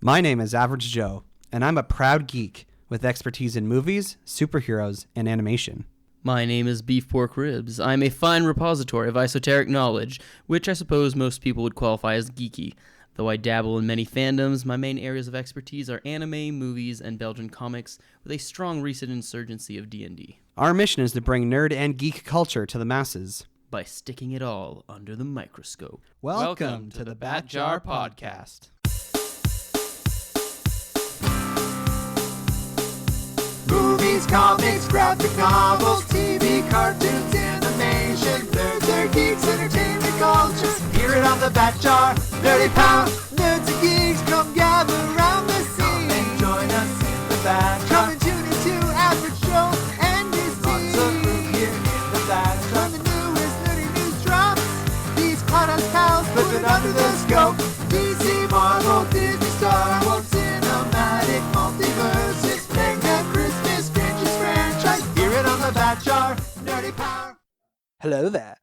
My name is Average Joe, and I'm a proud geek with expertise in movies, superheroes, and animation. My name is Beef Pork Ribs. I'm a fine repository of esoteric knowledge, which I suppose most people would qualify as geeky. Though I dabble in many fandoms, my main areas of expertise are anime, movies, and Belgian comics, with a strong recent insurgency of D&D. Our mission is to bring nerd and geek culture to the masses by sticking it all under the microscope. Welcome to the Bat Jar Podcast. Movies, comics, graphic novels, TV, cartoons, animation, nerds are geeks, entertainment culture. Hear it on the Bat Jar, Nerdy Power. Nerds and geeks, come gather around the scene. Come and join us in the Bat Jar. Come and tune into Average Joe and his team. Lots of room here in the Bat Jar. When the newest nerdy news drops, these podcast pals put it under the scope. DC, Marvel, Disney, Star Wars, cinematic, multiverses, mega Christmas, strangest franchise. Hear it on the Bat Jar, Nerdy Power. Hello there,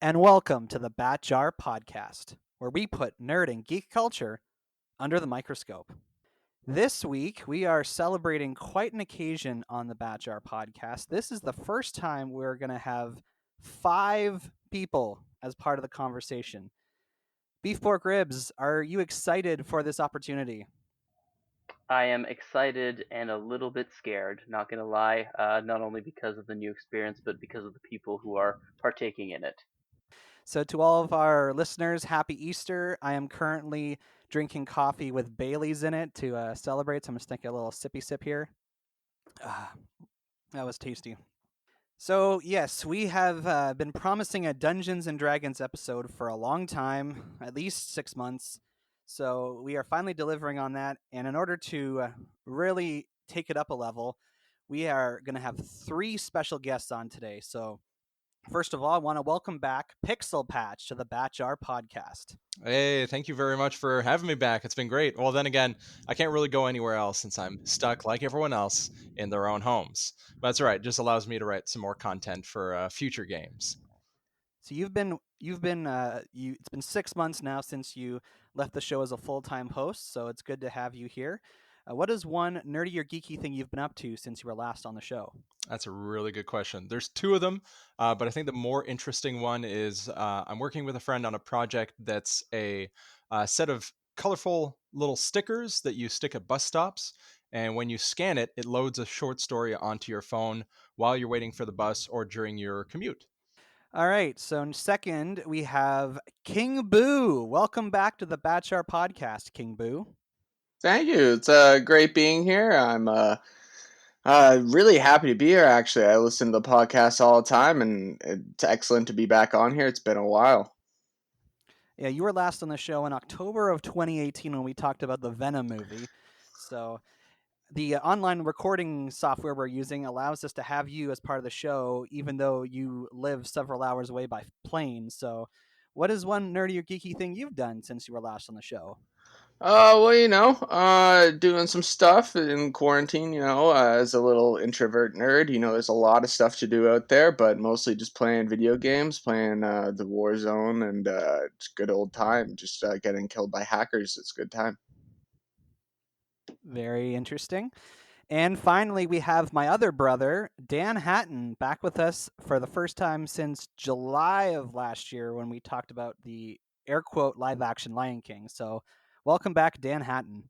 and welcome to the Bat Jar Podcast, where we put nerd and geek culture under the microscope. This week, we are celebrating quite an occasion on the Bat Jar Podcast. This is the first time we're going to have 5 people as part of the conversation. Beef Pork Ribs, are you excited for this opportunity? I am excited and a little bit scared, not gonna lie, not only because of the new experience, but because of the people who are partaking in it. So to all of our listeners, happy Easter. I am currently drinking coffee with Bailey's in it to celebrate, so I'm just taking a little sippy sip here. That was tasty. So yes, we have been promising a Dungeons & Dragons episode for a long time, at least 6 months. So we are finally delivering on that. And in order to really take it up a level, we are going to have 3 special guests on today. So first of all, I want to welcome back Pixel Patch to the Bat Jar Podcast. Hey, thank you very much for having me back. It's been great. Well, then again, I can't really go anywhere else since I'm stuck, like everyone else, in their own homes. But that's all right. It just allows me to write some more content for future games. So it's been 6 months now since you left the show as a full-time host, so it's good to have you here. What is one nerdy or geeky thing you've been up to since you were last on the show? That's a really good question. There's 2 of them, but I think the more interesting one is I'm working with a friend on a project that's a set of colorful little stickers that you stick at bus stops. And when you scan it, it loads a short story onto your phone while you're waiting for the bus or during your commute. All right, so second, we have King Boo. Welcome back to the Bat Jar Podcast, King Boo. Thank you. It's great being here. I'm really happy to be here, actually. I listen to the podcast all the time, and it's excellent to be back on here. It's been a while. Yeah, you were last on the show in October of 2018 when we talked about the Venom movie. So the online recording software we're using allows us to have you as part of the show, even though you live several hours away by plane. So what is one nerdy or geeky thing you've done since you were last on the show? Doing some stuff in quarantine, as a little introvert nerd. There's a lot of stuff to do out there, but mostly just playing video games, playing the Warzone, and it's a good old time. Just getting killed by hackers. It's a good time. Very interesting. And finally, we have my other brother, Danhattan, back with us for the first time since July of last year when we talked about the air quote live action Lion King. So welcome back, Danhattan.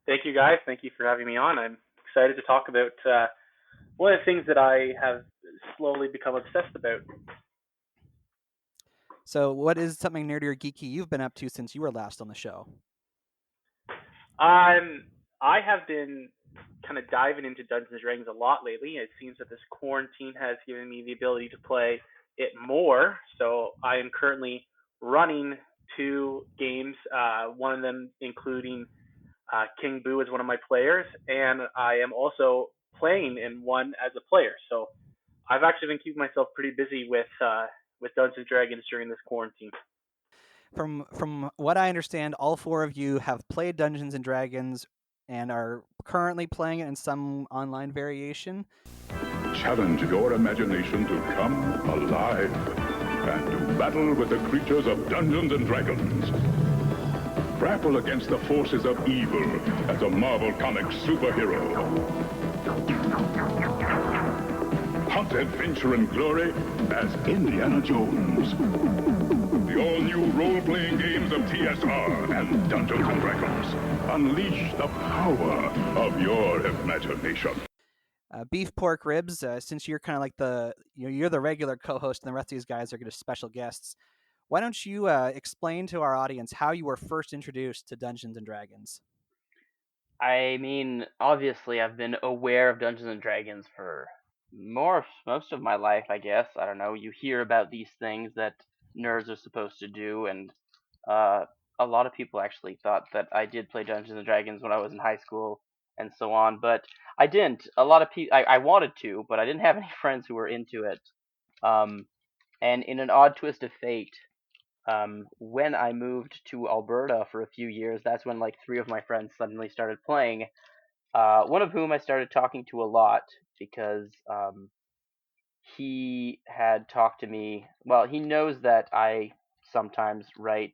Thank you, guys. Thank you for having me on. I'm excited to talk about one of the things that I have slowly become obsessed about. So what is something nerdy or geeky you've been up to since you were last on the show? I have been kind of diving into Dungeons & Dragons a lot lately. It seems that this quarantine has given me the ability to play it more. So I am currently running 2 games, one of them including King Boo as one of my players, and I am also playing in one as a player. So I've actually been keeping myself pretty busy with Dungeons & Dragons during this quarantine. From what I understand, all 4 of you have played Dungeons & Dragons and are currently playing it in some online variation. Challenge your imagination to come alive and to battle with the creatures of Dungeons & Dragons. grapple against the forces of evil as a Marvel Comics superhero. Hunt adventure and glory as Indiana Jones. The all-new role-playing games of TSR and Dungeons & Dragons. Unleash the power of your imagination. Beef pork ribs. Since you're kind of like you're the regular co-host, and the rest of these guys are going to special guests. Why don't you explain to our audience how you were first introduced to Dungeons and Dragons? I mean, obviously, I've been aware of Dungeons and Dragons for most of my life, I guess. I don't know. You hear about these things that nerds are supposed to do, and uh, a lot of people actually thought that I did play Dungeons and Dragons when I was in high school and so on, but I didn't. A lot of people, I wanted to, but I didn't have any friends who were into it. Um, and in an odd twist of fate, when I moved to Alberta for a few years, that's when like three of my friends suddenly started playing. One of whom I started talking to a lot because he had talked to me. Well, he knows that I sometimes write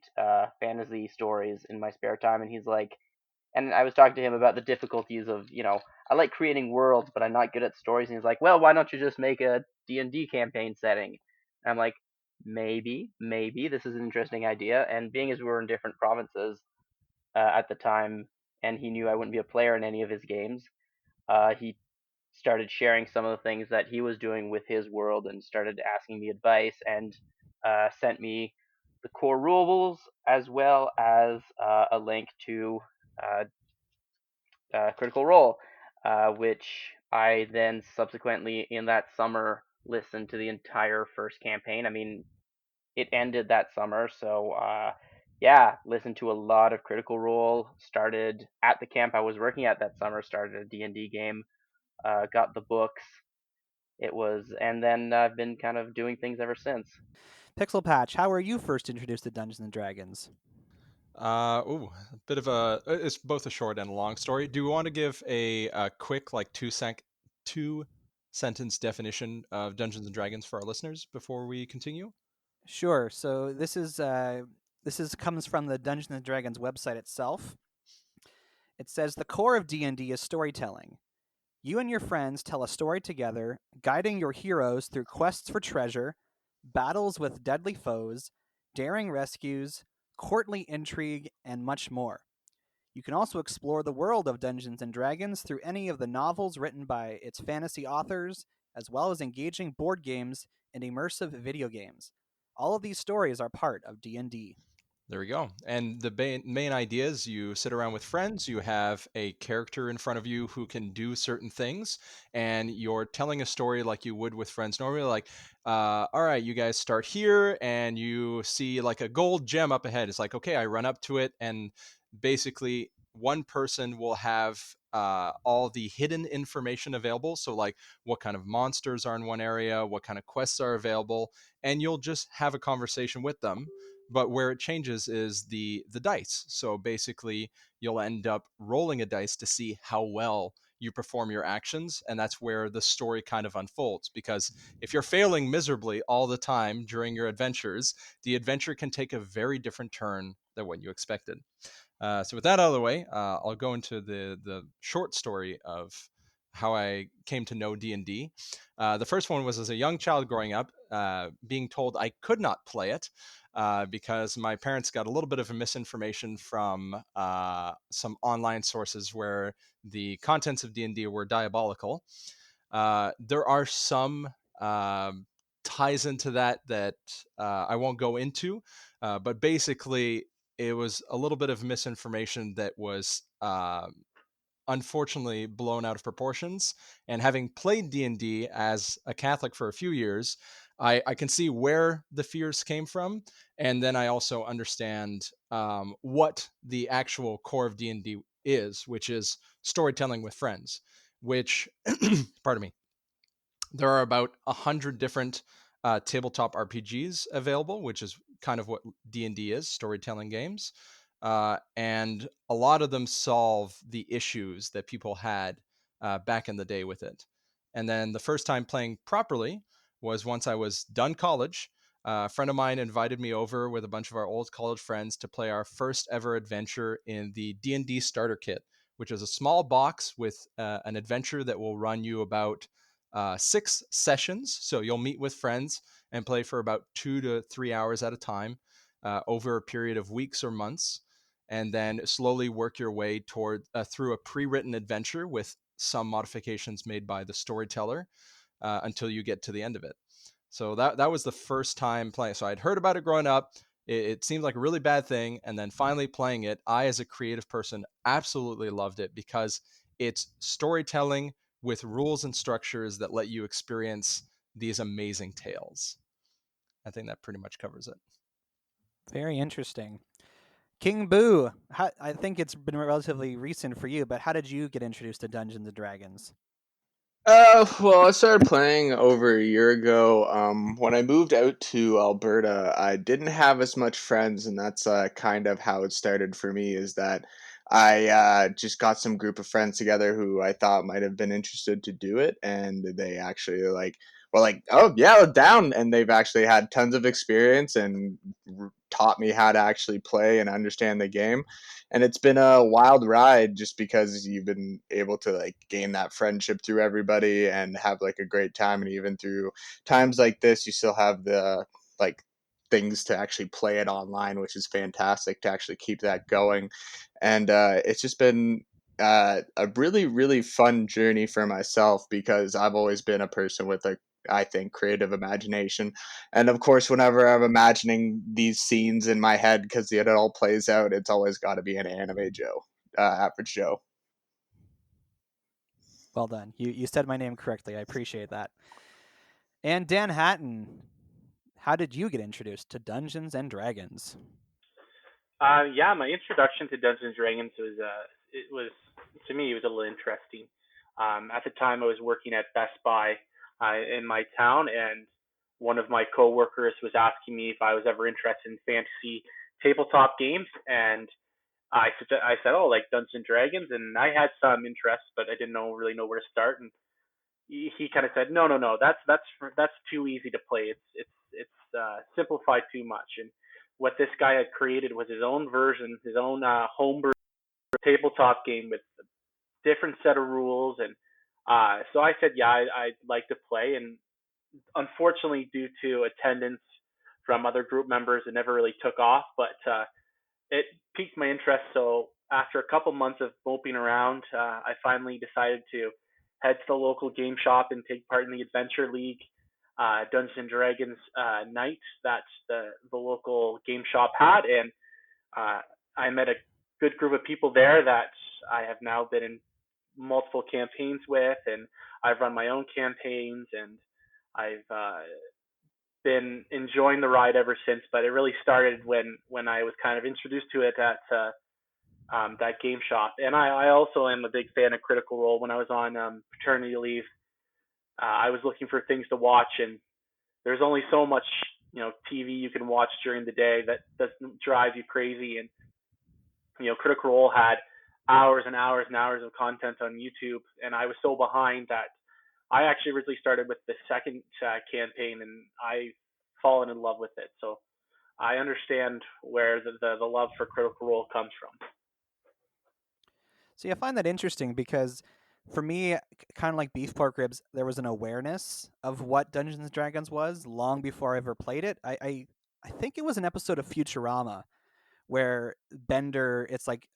fantasy stories in my spare time, and he's like, and I was talking to him about the difficulties of, I like creating worlds, but I'm not good at stories. And he's like, well, why don't you just make a D&D campaign setting? And I'm like, maybe this is an interesting idea. And being as we were in different provinces at the time, and he knew I wouldn't be a player in any of his games, he started sharing some of the things that he was doing with his world and started asking me advice and sent me the core rules as well as a link to uh, Critical Role, which I then subsequently in that summer listened to the entire first campaign. I mean, it ended that summer, so yeah, listened to a lot of Critical Role. Started at the camp I was working at that summer. Started a D&D game. Got the books. And then I've been kind of doing things ever since. Pixel Patch, how were you first introduced to Dungeons and Dragons? A bit of it's both a short and a long story. Do you want to give a quick, like, two sentence definition of Dungeons and Dragons for our listeners before we continue? Sure. So this is comes from the Dungeons and Dragons website itself. It says the core of D&D is storytelling. You and your friends tell a story together, guiding your heroes through quests for treasure, battles with deadly foes, daring rescues, courtly intrigue, and much more. You can also explore the world of Dungeons and Dragons through any of the novels written by its fantasy authors, as well as engaging board games and immersive video games. All of these stories are part of D&D. There we go. And the main idea is you sit around with friends, you have a character in front of you who can do certain things, and you're telling a story like you would with friends normally. Like, all right, you guys start here, and you see like a gold gem up ahead. It's like, okay, I run up to it, and basically one person will have all the hidden information available. So, like, what kind of monsters are in one area, what kind of quests are available, and you'll just have a conversation with them. But where it changes is the dice. So basically, you'll end up rolling a dice to see how well you perform your actions, and that's where the story kind of unfolds. Because if you're failing miserably all the time during your adventures, the adventure can take a very different turn than what you expected. So with that out of the way, I'll go into the short story of how I came to know D&D. The first one was as a young child growing up, being told I could not play it because my parents got a little bit of a misinformation from some online sources where the contents of D&D were diabolical. There are some ties into that I won't go into, but basically it was a little bit of misinformation that was unfortunately blown out of proportions. And having played D&D as a Catholic for a few years, I can see where the fears came from, and then I also understand what the actual core of D&D is, which is storytelling with friends. Which, pardon me, there are about 100 different tabletop RPGs available, which is kind of what D&D is, storytelling games. And a lot of them solve the issues that people had back in the day with it. And then the first time playing properly was once I was done college. A friend of mine invited me over with a bunch of our old college friends to play our first ever adventure in the D&D starter kit, which is a small box with an adventure that will run you about 6 sessions. So you'll meet with friends and play for about 2 to 3 hours at a time over a period of weeks or months, and then slowly work your way through a pre-written adventure with some modifications made by the storyteller until you get to the end of it. So that was the first time playing. So I'd heard about it growing up. It seemed like a really bad thing, and then finally playing it, I, as a creative person, absolutely loved it because it's storytelling with rules and structures that let you experience these amazing tales. I think that pretty much covers it. Very interesting. King Boo, I think it's been relatively recent for you, but how did you get introduced to Dungeons and Dragons? Well, I started playing over a year ago. When I moved out to Alberta, I didn't have as much friends, and that's kind of how it started for me. Is that I just got some group of friends together who I thought might have been interested to do it, and they actually were like, "Oh yeah, down!" And they've actually had tons of experience and taught me how to actually play and understand the game. And it's been a wild ride just because you've been able to like gain that friendship through everybody and have like a great time. And even through times like this, you still have the like things to actually play it online, which is fantastic to actually keep that going. And it's just been a really really fun journey for myself because I've always been a person with a, I think, creative imagination. And of course, whenever I'm imagining these scenes in my head, because it all plays out, it's always got to be an anime Joe, average Joe. Well done. You said my name correctly. I appreciate that. And Danhattan, how did you get introduced to Dungeons and Dragons? Yeah, my introduction to Dungeons and Dragons was it was to me it was a little interesting. At the time, I was working at Best Buy in my town, and one of my coworkers was asking me if I was ever interested in fantasy tabletop games, and I said, oh, like Dungeons and Dragons, and I had some interest, but I didn't really know where to start. And he kind of said, no, that's too easy to play. It's simplified too much. And what this guy had created was his own version, his own homebrew tabletop game with a different set of rules. And so I said, yeah, I'd like to play. And unfortunately, due to attendance from other group members, it never really took off. But it piqued my interest. So after a couple months of moping around, I finally decided to head to the local game shop and take part in the Adventure League Dungeons and Dragons night that the local game shop had, and I met a good group of people there that I have now been in multiple campaigns with, and I've run my own campaigns, and I've been enjoying the ride ever since. But it really started when I was kind of introduced to it at that game shop. And I also am a big fan of Critical Role. When I was on paternity leave, I was looking for things to watch, and there's only so much TV you can watch during the day that doesn't drive you crazy. And Critical Role had hours and hours and hours of content on YouTube, and I was so behind that I actually originally started with the second campaign, and I fallen in love with it. So I understand where the love for Critical Role comes from. See, I find that interesting because for me, kind of like beef pork ribs, there was an awareness of what Dungeons and Dragons was long before I ever played it. I think it was an episode of Futurama where Bender, it's like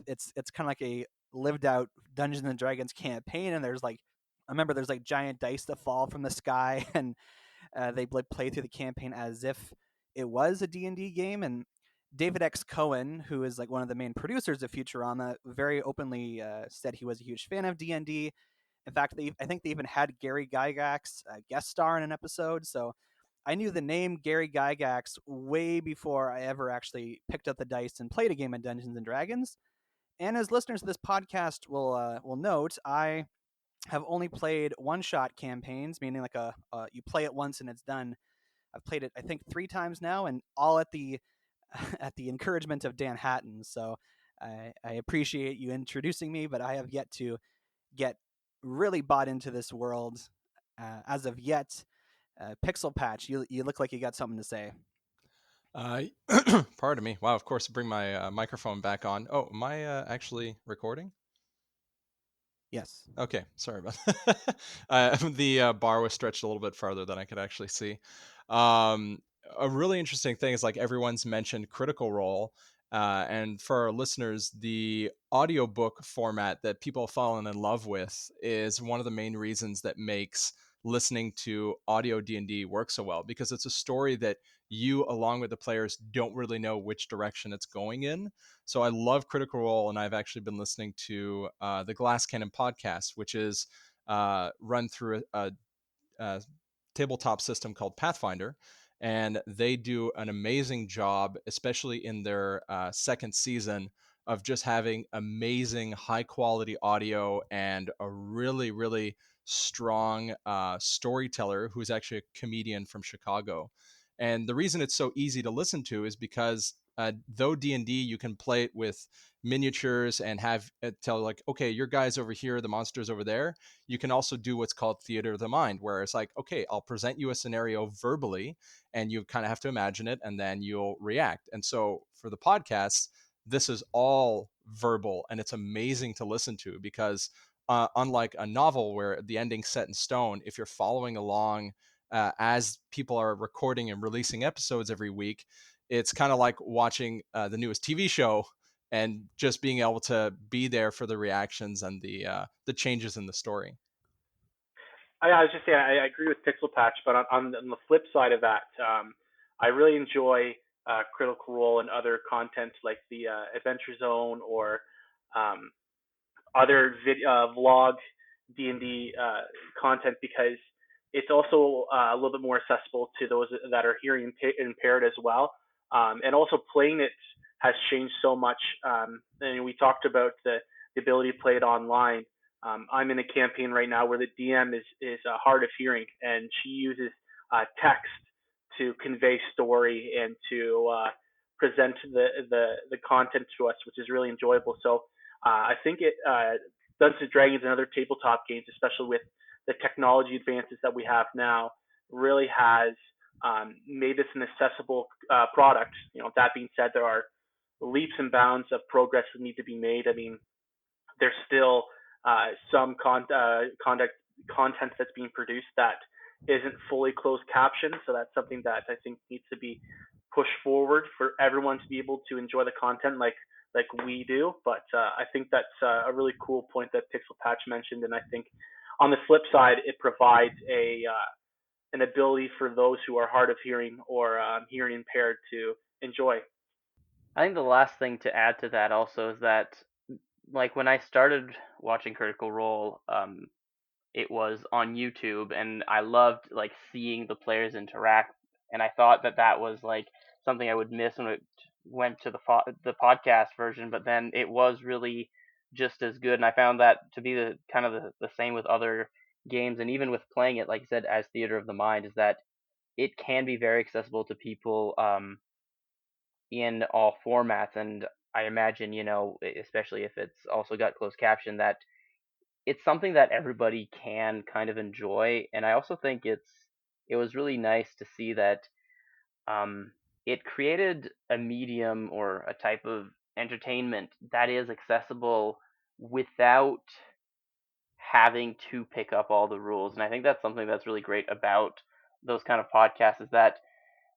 it's kind of like a lived out Dungeons and Dragons campaign, and there's like I remember there's like giant dice that fall from the sky, and they play through the campaign as if it was a D&D game. And David X. Cohen, who is like one of the main producers of Futurama, very openly said he was a huge fan of D&D. In fact, I think they even had Gary Gygax guest star in an episode. So I knew the name Gary Gygax way before I ever actually picked up the dice and played a game of Dungeons and Dragons. And as listeners of this podcast will note, I have only played one-shot campaigns, meaning like you play it once and it's done. I've played it I think 3 times now, and all at the at the encouragement of Danhattan. So I appreciate you introducing me, but I have yet to get really bought into this world as of yet. Pixel Patch, you look like you got something to say. Pardon me. Wow, of course, bring my microphone back on. Oh, am I actually recording? Yes. Okay, sorry about that. The bar was stretched a little bit farther than I could actually see. Um, a really interesting thing is like everyone's mentioned Critical Role. And for our listeners, the audiobook format that people have fallen in love with is one of the main reasons that makes listening to audio D&D work so well, because it's a story that you, along with the players, don't really know which direction it's going in. So I love Critical Role, and I've actually been listening to the Glass Cannon podcast, which is run through a tabletop system called Pathfinder. And they do an amazing job, especially in their second season, of just having amazing high quality audio and a really, really strong storyteller who's actually a comedian from Chicago. And the reason it's so easy to listen to is because though D&D, you can play it with miniatures and have it tell like, okay, your guy's over here, the monster's over there. You can also do what's called theater of the mind, where it's like, okay, I'll present you a scenario verbally and you kind of have to imagine it and then you'll react. And so for the podcast, this is all verbal and it's amazing to listen to because unlike a novel where the ending's set in stone, if you're following along as people are recording and releasing episodes every week, it's kind of like watching the newest TV show and just being able to be there for the reactions and the changes in the story. I was just saying I agree with Pixel Patch, but on the flip side of that, I really enjoy Critical Role and other content like the Adventure Zone or um, other vlog D&D content because it's also a little bit more accessible to those that are hearing impaired as well. And also playing it has changed so much. And we talked about the ability to play it online. I'm in a campaign right now where the DM is hard of hearing, and she uses text to convey story and to present the content to us, which is really enjoyable. So I think it Dungeons and Dragons and other tabletop games, especially with the technology advances that we have now, really has made this an accessible product. That being said, there are leaps and bounds of progress that need to be made. I mean, there's still some content that's being produced that isn't fully closed captioned. So that's something that I think needs to be pushed forward for everyone to be able to enjoy the content like we do. But I think that's a really cool point that Pixel Patch mentioned, and I think on the flip side, it provides an ability for those who are hard of hearing or hearing impaired to enjoy. I think the last thing to add to that also is that, like, when I started watching Critical Role, it was on YouTube, and I loved like seeing the players interact, and I thought that was like something I would miss when it went to the podcast version, but then it was really just as good, and I found that to be the kind of the same with other games, and even with playing it, like I said, as theater of the mind, is that it can be very accessible to people in all formats, and I imagine, especially if it's also got closed caption, that it's something that everybody can kind of enjoy. And I also think it was really nice to see that um, it created a medium or a type of entertainment that is accessible without having to pick up all the rules. And I think that's something that's really great about those kind of podcasts, is that,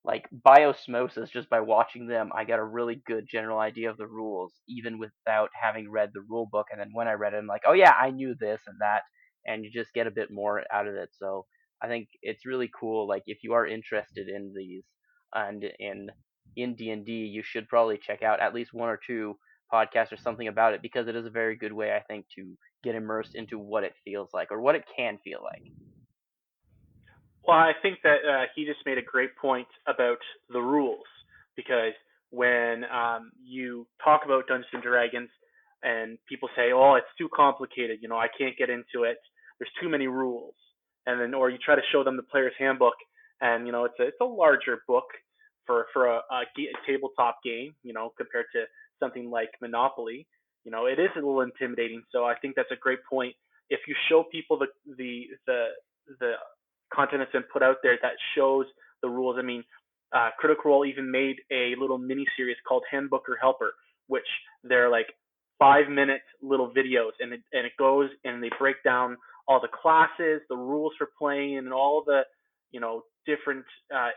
like, by osmosis, just by watching them, I got a really good general idea of the rules, even without having read the rule book. And then when I read it, I'm like, oh yeah, I knew this and that, and you just get a bit more out of it. So I think it's really cool. Like, if you are interested in these and in D&D, you should probably check out at least one or two podcasts or something about it, because it is a very good way, I think, to get immersed into what it feels like, or what it can feel like. Well, I think that he just made a great point about the rules because when you talk about Dungeons and Dragons and people say, "Oh, it's too complicated," I can't get into it. There's too many rules, and then or you try to show them the player's handbook, and it's a larger book for a tabletop game, compared to something like Monopoly. It is a little intimidating. So I think that's a great point. If you show people the content that's been put out there that shows the rules. I mean, Critical Role even made a little mini series called Handbook or Helper, which they're like 5 minute little videos, and it goes and they break down all the classes, the rules for playing, and all the different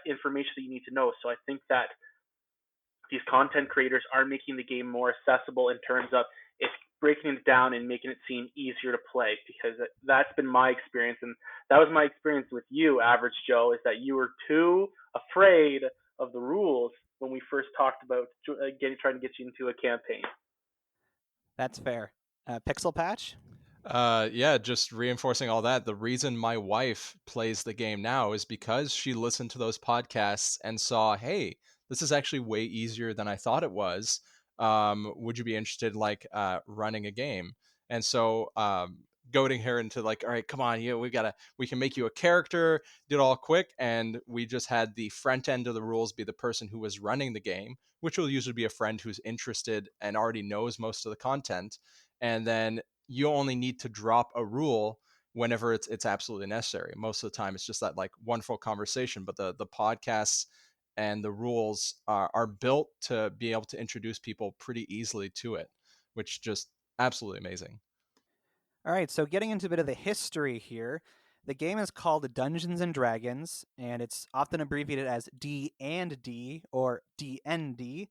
information that you need to know. So I think that these content creators are making the game more accessible in terms of it's breaking it down and making it seem easier to play, because that's been my experience, and that was my experience with you, Average Joe, is that you were too afraid of the rules when we first talked about trying to get you into a campaign. That's fair. Pixel Patch? Yeah, just reinforcing all that. The reason my wife plays the game now is because she listened to those podcasts and saw, hey, this is actually way easier than I thought it was. Would you be interested in running a game? And so goading her into like, all right, come on, we can make you a character, do it all quick. And we just had the front end of the rules be the person who was running the game, which will usually be a friend who's interested and already knows most of the content. And then you only need to drop a rule whenever it's absolutely necessary. Most of the time, it's just that like wonderful conversation. But the podcasts and the rules are built to be able to introduce people pretty easily to it, which just absolutely amazing. All right, so getting into a bit of the history here, the game is called Dungeons and Dragons, and it's often abbreviated as D&D or DND,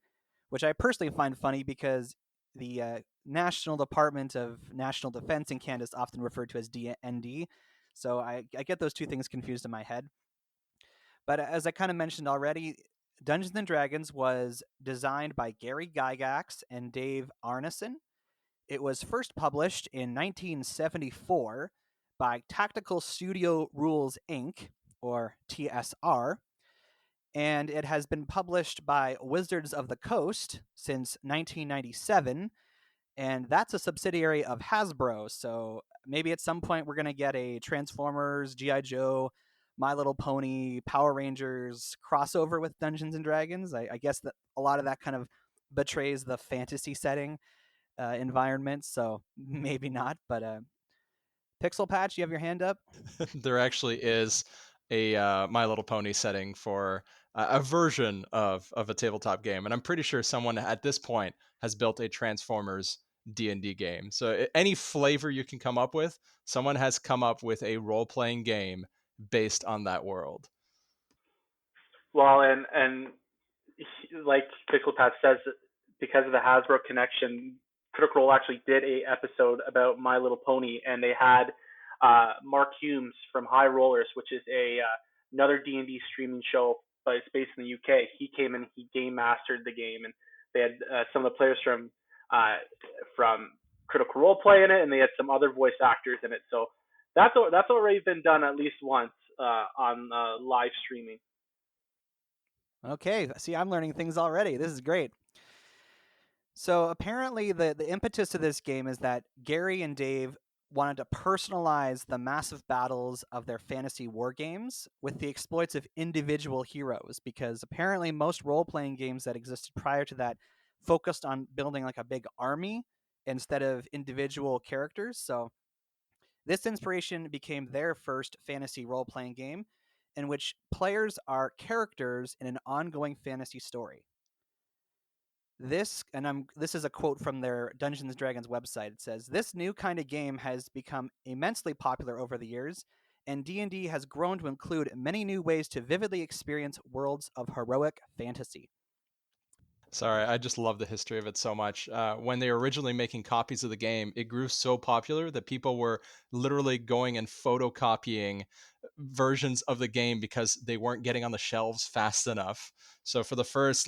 which I personally find funny because the National Department of National Defense in Canada is often referred to as DND, so I get those two things confused in my head. But as I kind of mentioned already, Dungeons and Dragons was designed by Gary Gygax and Dave Arneson. It was first published in 1974 by Tactical Studio Rules Inc., or TSR, and it has been published by Wizards of the Coast since 1997, and that's a subsidiary of Hasbro. So maybe at some point we're going to get a Transformers, G.I. Joe, My Little Pony, Power Rangers crossover with Dungeons and Dragons. I guess that a lot of that kind of betrays the fantasy setting environment, so maybe not. But Pixel Patch, you have your hand up? There actually is a My Little Pony setting for a version of a tabletop game, and I'm pretty sure someone at this point has built a Transformers D&D game. So any flavor you can come up with, someone has come up with a role-playing game based on that world. Well, and like Pixel Patch says, because of the Hasbro connection, Critical Role actually did a episode about My Little Pony, and they had Mark Humes from High Rollers, which is another D&D streaming show, but it's based in the UK. He came and he game mastered the game, and they had some of the players from Critical Role play in it, and they had some other voice actors in it. So that's already been done at least once on live streaming. Okay, see, I'm learning things already. This is great. So apparently the impetus of this game is that Gary and Dave wanted to personalize the massive battles of their fantasy war games with the exploits of individual heroes, because apparently most role-playing games that existed prior to that focused on building like a big army instead of individual characters. So this inspiration became their first fantasy role-playing game in which players are characters in an ongoing fantasy story. This is a quote from their Dungeons and Dragons website. It says, "This new kind of game has become immensely popular over the years, and D&D has grown to include many new ways to vividly experience worlds of heroic fantasy." Sorry, I just love the history of it so much. When they were originally making copies of the game, it grew so popular that people were literally going and photocopying versions of the game because they weren't getting on the shelves fast enough. So for the first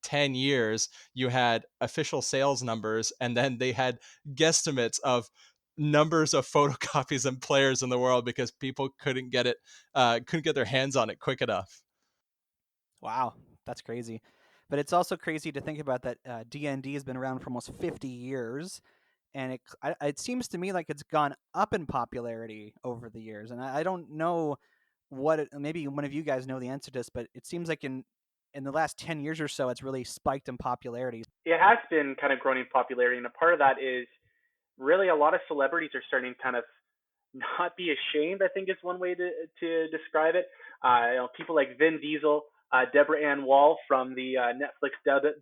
10 years, you had official sales numbers, and then they had guesstimates of numbers of photocopies and players in the world because people couldn't get their hands on it quick enough. Wow, that's crazy. But it's also crazy to think about that D&D has been around for almost 50 years, and it seems to me like it's gone up in popularity over the years. And I don't know maybe one of you guys know the answer to this, but it seems like in the last 10 years or so, it's really spiked in popularity. It has been kind of growing in popularity, and a part of that is really a lot of celebrities are starting to kind of not be ashamed, I think is one way to describe it. People like Vin Diesel, Deborah Ann Wall from the Netflix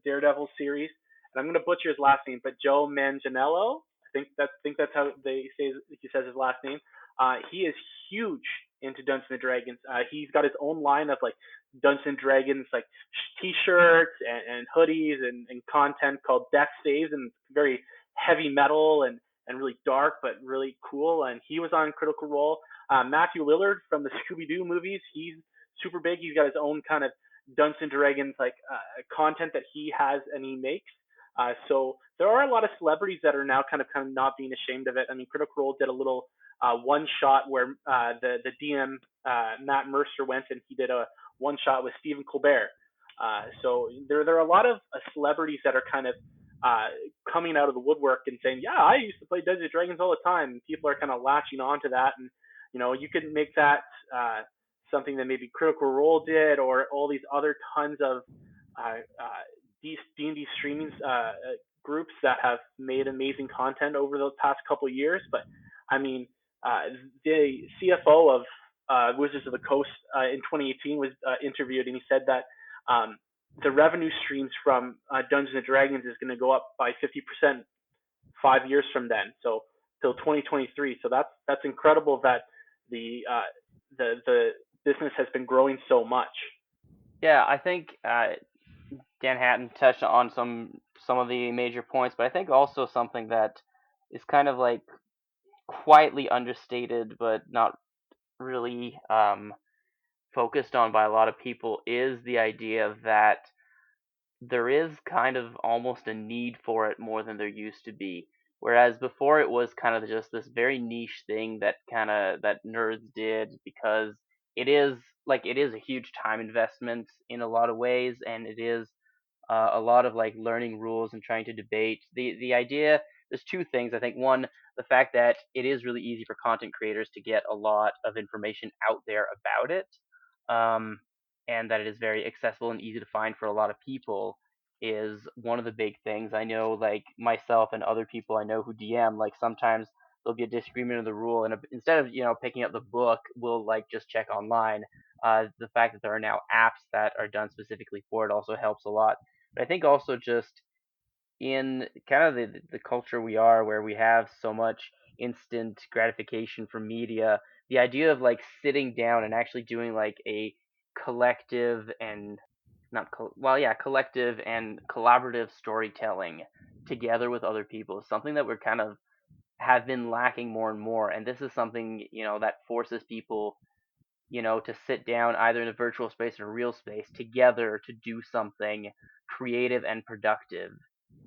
Daredevil series, and I'm going to butcher his last name, but Joe Manganiello. I think that's how he says his last name. He is huge into Dungeons and Dragons. He's got his own line of like Dungeons and Dragons like T-shirts and hoodies and content called Deck Saves, and very heavy metal and really dark but really cool. And he was on Critical Role. Matthew Lillard from the Scooby Doo movies, he's super big. He's got his own kind of Dungeons and Dragons like content that he has and he makes. So there are a lot of celebrities that are now kind of not being ashamed of it. I mean, Critical Role did a little one shot where the DM Matt Mercer went and he did a one shot with Stephen Colbert. So there are a lot of celebrities that are kind of coming out of the woodwork and saying, yeah, I used to play Dungeons and Dragons all the time. And people are kind of latching on to that. And, you could make that something that maybe Critical Role did, or all these other tons of D&D streaming groups that have made amazing content over the past couple of years. But, I mean, the CFO of Wizards of the Coast in 2018 was interviewed, and he said that the revenue streams from Dungeons and Dragons is going to go up by 50% 5 years from then, so till 2023. So that's incredible that the business has been growing so much. Yeah, I think Danhattan touched on some of the major points, but I think also something that is kind of like quietly understated, but not really focused on by a lot of people, is the idea that there is kind of almost a need for it more than there used to be. Whereas before it was kind of just this very niche thing that nerds did, because it is a huge time investment in a lot of ways, and it is a lot of like learning rules and trying to debate. The idea, there's two things. I think one, the fact that it is really easy for content creators to get a lot of information out there about it, and that it is very accessible and easy to find for a lot of people, is one of the big things. I know, like myself and other people I know who DM, like sometimes there'll be a disagreement of the rule, and instead of picking up the book, we'll like just check online. The fact that there are now apps that are done specifically for it also helps a lot. But I think also just in kind of the culture we are, where we have so much instant gratification from media, the idea of like sitting down and actually doing like a collective and collective and collaborative storytelling together with other people is something that we're kind of have been lacking more and more. And this is something that forces people to sit down either in a virtual space or a real space together to do something creative and productive.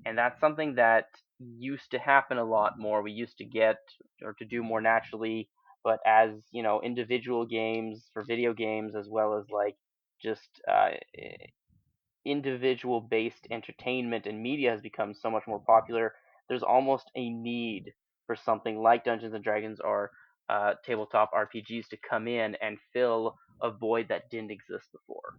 And that's something that used to happen a lot more. We used to get or to do more naturally, but as individual games for video games, as well as like just individual based entertainment and media has become so much more popular, there's almost a need for something like Dungeons and Dragons or tabletop RPGs to come in and fill a void that didn't exist before.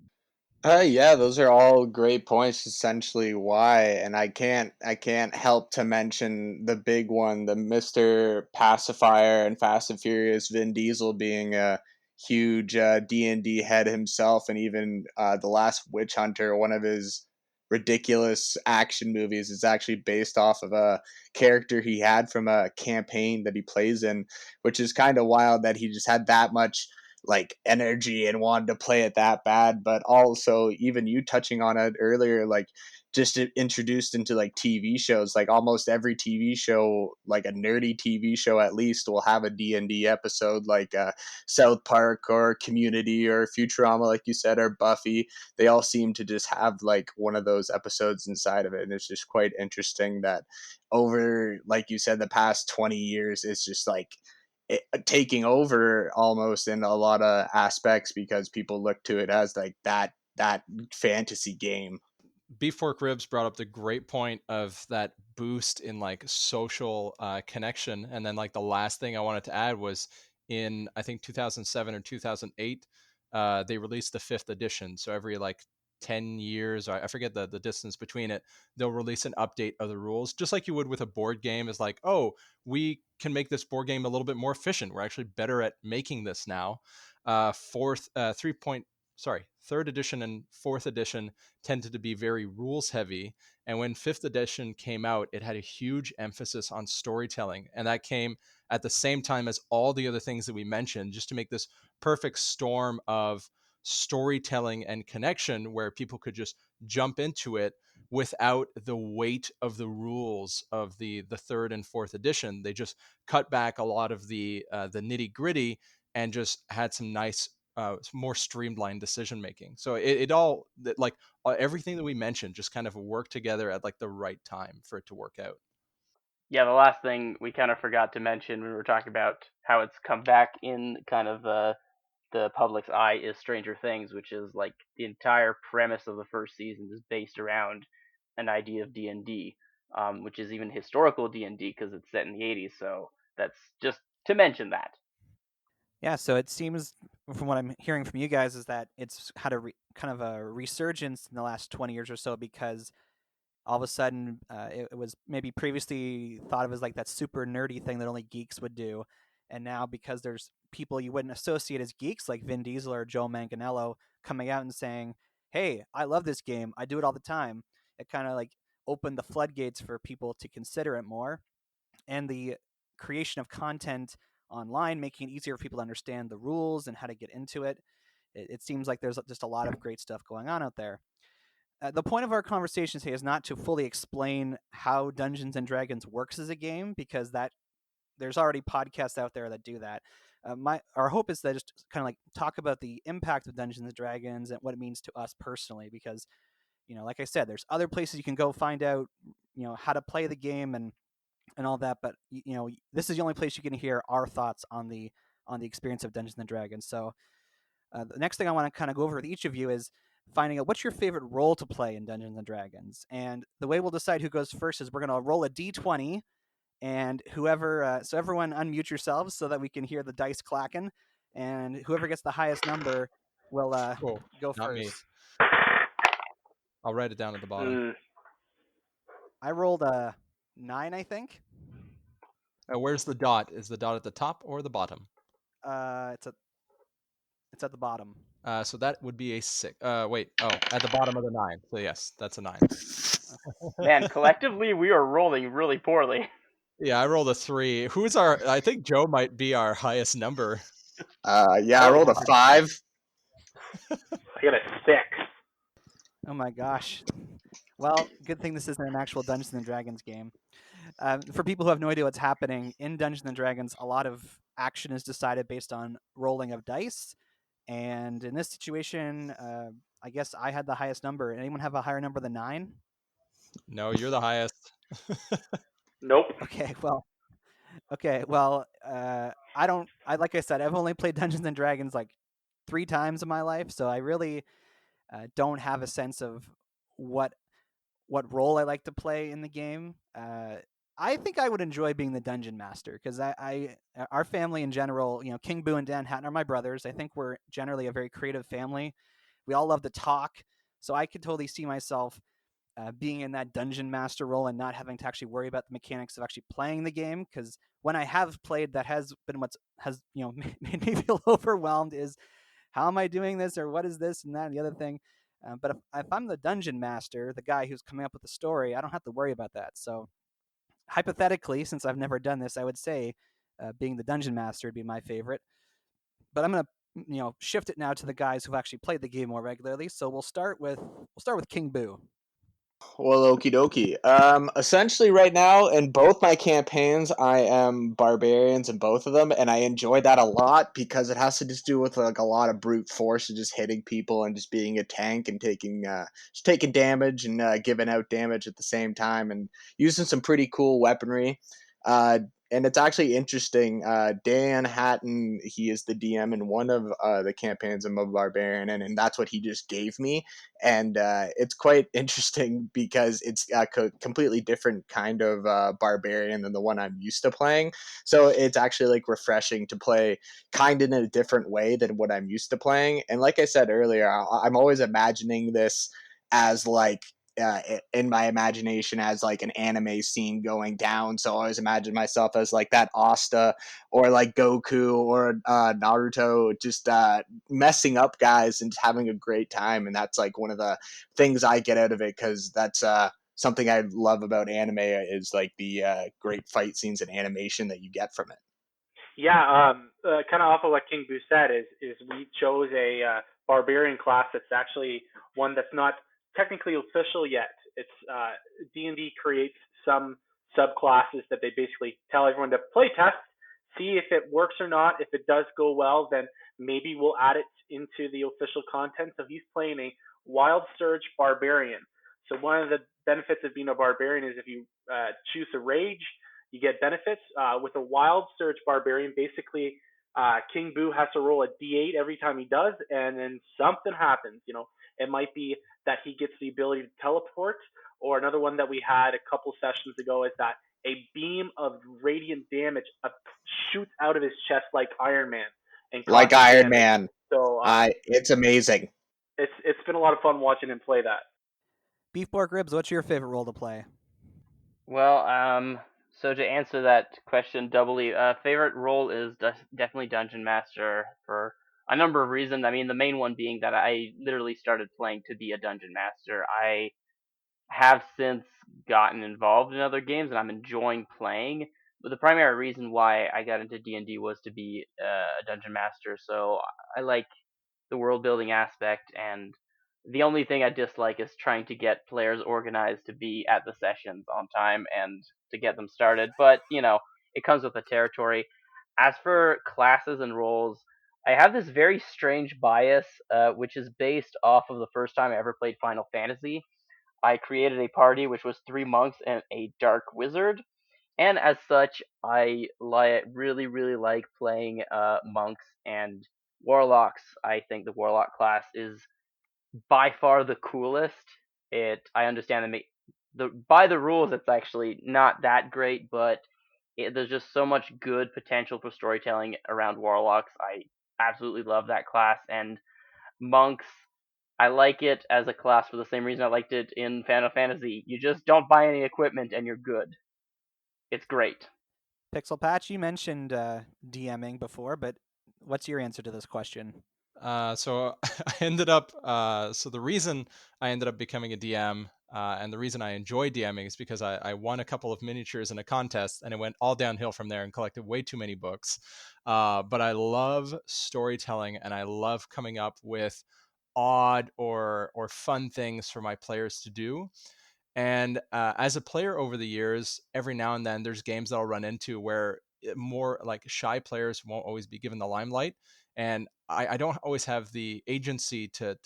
Yeah, those are all great points. Essentially, why, and I can't help to mention the big one, the Mr. Pacifier and Fast and Furious Vin Diesel being a huge D&D head himself, and even the Last Witch Hunter, one of his ridiculous action movies, is actually based off of a character he had from a campaign that he plays in, which is kind of wild that he just had that much like energy and wanted to play it that bad. But also, even you touching on it earlier, like just introduced into like TV shows, like almost every TV show, like a nerdy TV show at least, will have a D&D episode, like South Park or Community or Futurama, like you said, or Buffy. They all seem to just have like one of those episodes inside of it, and it's just quite interesting that over, like you said, the past 20 years, it's just like taking over almost in a lot of aspects, because people look to it as like that fantasy game. Beef Fork Ribs brought up the great point of that boost in like social connection. And then like the last thing I wanted to add was in, I think 2007 or 2008, they released the 5th edition. So every like 10 years, or I forget the distance between it, they'll release an update of the rules, just like you would with a board game. Is like, oh, we can make this board game a little bit more efficient. We're actually better at making this now. Third edition and fourth edition tended to be very rules heavy. And when fifth edition came out, it had a huge emphasis on storytelling. And that came at the same time as all the other things that we mentioned, just to make this perfect storm of storytelling and connection where people could just jump into it without the weight of the rules of the third and fourth edition. They just cut back a lot of the nitty gritty and just had some nice more streamlined decision making. So it all, like everything that we mentioned just kind of worked together at like the right time for it to work out. Yeah, the last thing we kind of forgot to mention when we were talking about how it's come back in kind of the public's eye is Stranger Things, which is like the entire premise of the first season is based around an idea of D&D, which is even historical D&D because it's set in the 80s. So that's just to mention that. Yeah, so it seems from what I'm hearing from you guys is that it's had a kind of a resurgence in the last 20 years or so, because all of a sudden it was maybe previously thought of as like that super nerdy thing that only geeks would do. And now, because there's people you wouldn't associate as geeks like Vin Diesel or Joe Manganiello coming out and saying, hey, I love this game, I do it all the time, it kind of like opened the floodgates for people to consider it more. And the creation of content online, making it easier for people to understand the rules and how to get into it. It seems like there's just a lot of great stuff going on out there. The point of our conversation today is not to fully explain how Dungeons and Dragons works as a game, because that there's already podcasts out there that do that. Our hope is to just kind of like talk about the impact of Dungeons and Dragons and what it means to us personally, because like I said, there's other places you can go find out how to play the game and all that, but this is the only place you can hear our thoughts on the experience of Dungeons and Dragons. So the next thing I want to kind of go over with each of you is finding out what's your favorite role to play in Dungeons and Dragons. And the way we'll decide who goes first is we're going to roll a d20, and whoever so everyone unmute yourselves so that we can hear the dice clacking, and whoever gets the highest number will Cool. go Not me. first. I'll write it down at the bottom. I rolled a 9, I think. Where's the dot? Is the dot at the top or the bottom? It's at the bottom. So that would be a 6. Wait. Oh, at the bottom of the 9. So yes, that's a 9. Man, collectively we are rolling really poorly. Yeah, I rolled a 3. Who's our? I think Joe might be our highest number. I rolled a 5. I got a 6. Oh my gosh. Well, good thing this isn't an actual Dungeons and Dragons game. For people who have no idea what's happening in Dungeons and Dragons, a lot of action is decided based on rolling of dice. And in this situation, I guess I had the highest number. Anyone have a higher number than 9? No, you're the highest. Nope. Okay, well, like I said, I've only played Dungeons and Dragons like 3 times in my life, so I really don't have a sense of what role I like to play in the game. I think I would enjoy being the dungeon master, because our family in general, King Boo and Danhattan are my brothers. I think we're generally a very creative family. We all love to talk, so I could totally see myself being in that dungeon master role and not having to actually worry about the mechanics of actually playing the game. Because when I have played, that has been what has made me feel overwhelmed. Is how am I doing this, or what is this and that and the other thing. But if I'm the dungeon master, the guy who's coming up with the story, I don't have to worry about that. So hypothetically, since I've never done this, I would say being the dungeon master would be my favorite. But I'm going to shift it now to the guys who've actually played the game more regularly. So we'll start with King Boo. Well, okie dokie. Essentially, right now, in both my campaigns, I am barbarians in both of them, and I enjoy that a lot because it has to just do with like a lot of brute force and just hitting people and just being a tank and taking damage and giving out damage at the same time and using some pretty cool weaponry. and it's actually interesting. Danhattan, he is the DM in one of the campaigns of Barbarian, and that's what he just gave me. And it's quite interesting because it's a completely different kind of barbarian than the one I'm used to playing. So it's actually like refreshing to play kind of in a different way than what I'm used to playing. And like I said earlier, I'm always imagining this as like in my imagination as like an anime scene going down. So I always imagine myself as like that Asta or like Goku or Naruto, just messing up guys and having a great time. And that's like one of the things I get out of it, because that's something I love about anime is like the great fight scenes and animation that you get from it. Yeah, kind of off of what King Boo said is we chose a barbarian class that's actually one that's not technically official yet. It's D&D creates some subclasses that they basically tell everyone to play test, see if it works or not. If it does go well, then maybe we'll add it into the official content. So he's playing a Wild Surge barbarian. So one of the benefits of being a barbarian is if you choose a rage, you get benefits. With a Wild Surge barbarian, basically King Boo has to roll a d8 every time he does, and then something happens. It might be that he gets the ability to teleport, or another one that we had a couple sessions ago is that a beam of radiant damage shoots out of his chest like Iron Man and Like causes Iron damage. Man, So it's amazing. it's been a lot of fun watching him play that. Beef pork ribs, what's your favorite role to play? Well, so to answer that question doubly, favorite role is definitely Dungeon Master for a number of reasons. I mean, the main one being that I literally started playing to be a Dungeon Master. I have since gotten involved in other games and I'm enjoying playing, but the primary reason why I got into D&D was to be a Dungeon Master. So I like the world building aspect, and the only thing I dislike is trying to get players organized to be at the sessions on time and to get them started. But it comes with the territory. As for classes and roles, I have this very strange bias, which is based off of the first time I ever played Final Fantasy. I created a party which was 3 monks and a dark wizard, and as such, I really, really like playing monks and warlocks. I think the warlock class is by far the coolest. I understand by the rules, it's actually not that great, but there's just so much good potential for storytelling around warlocks. I absolutely love that class, and monks. I like it as a class for the same reason I liked it in Final Fantasy. You just don't buy any equipment and you're good. It's great. Pixel Patch, you mentioned DMing before, but what's your answer to this question? So I ended up. So the reason I ended up becoming a DM and the reason I enjoy DMing is because I won a couple of miniatures in a contest, and it went all downhill from there and collected way too many books. But I love storytelling, and I love coming up with odd or fun things for my players to do. And as a player over the years, every now and then there's games that I'll run into where more like shy players won't always be given the limelight. And I don't always have the agency to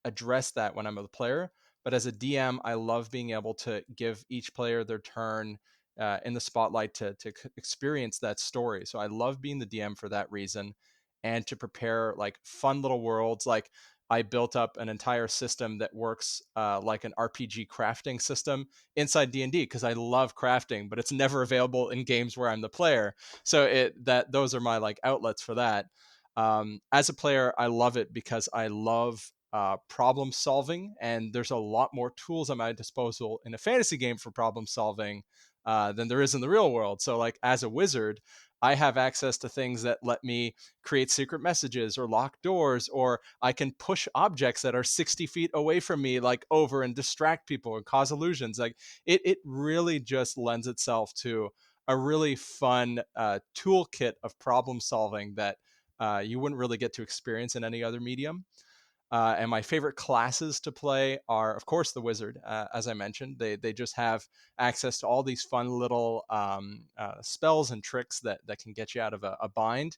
address that when I'm a player. But as a DM, I love being able to give each player their turn in the spotlight to experience that story. So I love being the DM for that reason, and to prepare like fun little worlds. Like I built up an entire system that works like an RPG crafting system inside D&D because I love crafting, but it's never available in games where I'm the player. So those are my like outlets for that. As a player, I love it because I love problem solving, and there's a lot more tools at my disposal in a fantasy game for problem solving than there is in the real world. So like as a wizard, I have access to things that let me create secret messages or lock doors, or I can push objects that are 60 feet away from me, like over, and distract people and cause illusions. Like it really just lends itself to a really fun toolkit of problem solving that you wouldn't really get to experience in any other medium. And my favorite classes to play are, of course, the wizard. As I mentioned, they just have access to all these fun little spells and tricks that can get you out of a bind.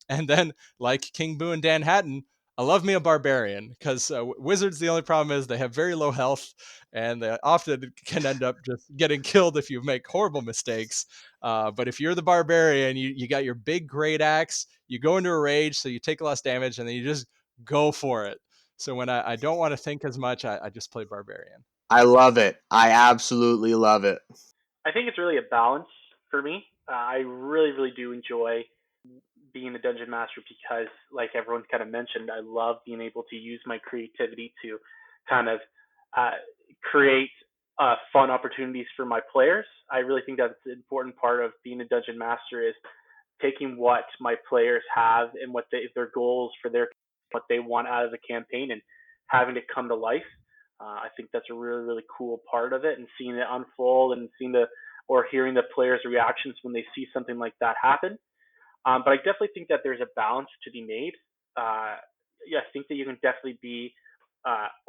And then, like King Boo and Danhattan, I love me a barbarian because wizards, the only problem is they have very low health and they often can end up just getting killed if you make horrible mistakes. But if you're the barbarian, you got your big great axe, you go into a rage, so you take less damage, and then you just go for it. So when I don't want to think as much, I just play barbarian. I love it. I absolutely love it. I think it's really a balance for me. I really, really do enjoy being a dungeon master because, like everyone's kind of mentioned, I love being able to use my creativity to kind of uh, create fun opportunities for my players. I really think that's an important part of being a dungeon master is taking what my players have and what their goals for what they want out of the campaign and having it come to life. I think that's a really, really cool part of it, and seeing it unfold and seeing or hearing the players' reactions when they see something like that happen. But I definitely think that there's a balance to be made. Yeah, I think that you can definitely be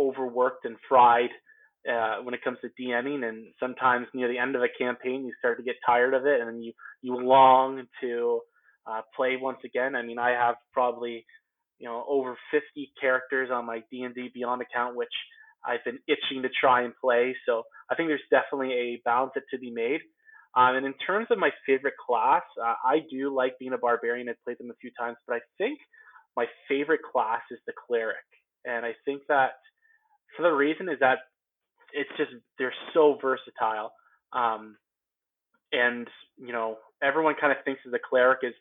overworked and fried when it comes to DMing, and sometimes near the end of a campaign, you start to get tired of it, and then you long to play once again. I mean, I have probably over 50 characters on my D&D Beyond account, which I've been itching to try and play. So I think there's definitely a balance to be made. And in terms of my favorite class, I do like being a barbarian. I've played them a few times, but I think my favorite class is the cleric. And I think that for the reason is that it's just they're so versatile. Um, and everyone kind of thinks of the cleric as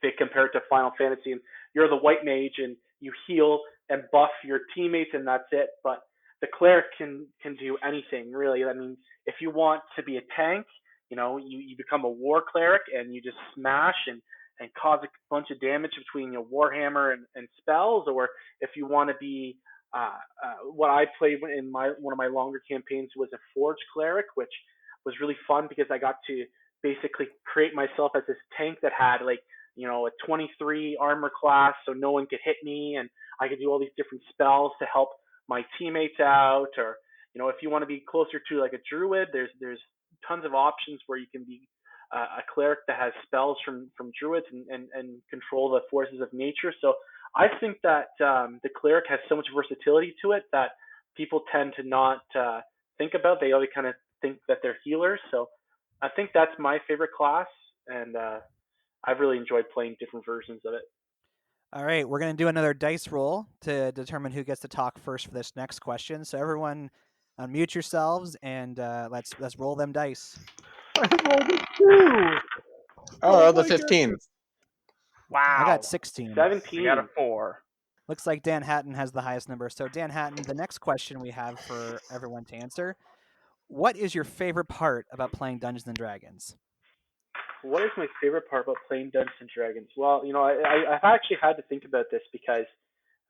they compare it to Final Fantasy, and you're the white mage and you heal and buff your teammates and that's it. But the cleric can do anything really. I mean, if you want to be a tank, you become a war cleric and you just smash and cause a bunch of damage between your warhammer and spells. Or if you want to be what I played in one of my longer campaigns was a forge cleric, which was really fun because I got to basically create myself as this tank that had a 23 armor class, so no one could hit me, and I could do all these different spells to help my teammates out. Or if you want to be closer to like a druid, there's tons of options where you can be a cleric that has spells from druids and control the forces of nature. So I think that the cleric has so much versatility to it that people tend to not think about. They always kind of think that they're healers. So I think that's my favorite class, and I've really enjoyed playing different versions of it. All right, we're going to do another dice roll to determine who gets to talk first for this next question. So everyone, unmute yourselves and let's roll them dice. Oh, the 15. Wow. I got 16. 17. I got a 4. Looks like Danhattan has the highest number. So Danhattan, the next question we have for everyone to answer: what is your favorite part about playing Dungeons and Dragons? What is my favorite part about playing Dungeons and Dragons? Well, I've actually had to think about this because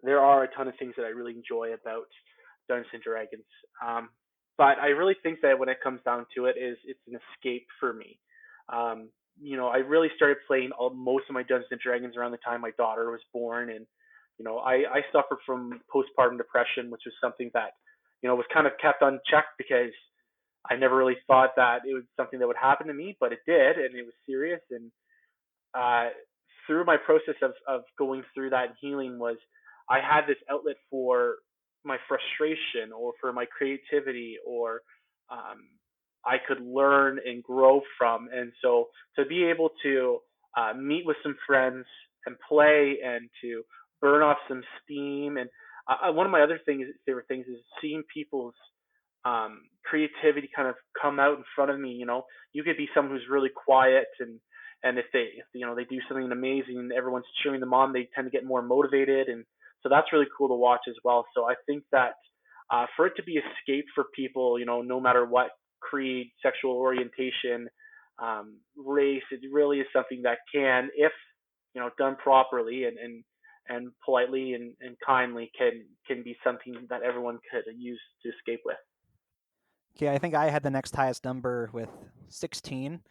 there are a ton of things that I really enjoy about Dungeons and Dragons. But I really think that when it comes down to it, it's an escape for me. I really started playing most of my Dungeons and Dragons around the time my daughter was born, and I suffered from postpartum depression, which was something that was kind of kept unchecked because I never really thought that it was something that would happen to me, but it did, and it was serious. And uh, through my process of going through that healing was I had this outlet for my frustration or for my creativity or um, I could learn and grow from. And so to be able to meet with some friends and play and to burn off some steam. And one of my other favorite things is seeing people's creativity kind of come out in front of me. You could be someone who's really quiet and if they do something amazing and everyone's cheering them on, they tend to get more motivated, and so that's really cool to watch as well. So I think that for it to be escape for people, no matter what creed, sexual orientation, race, it really is something that can, if done properly and politely and kindly, can be something that everyone could use to escape with. Okay, I think I had the next highest number with 16.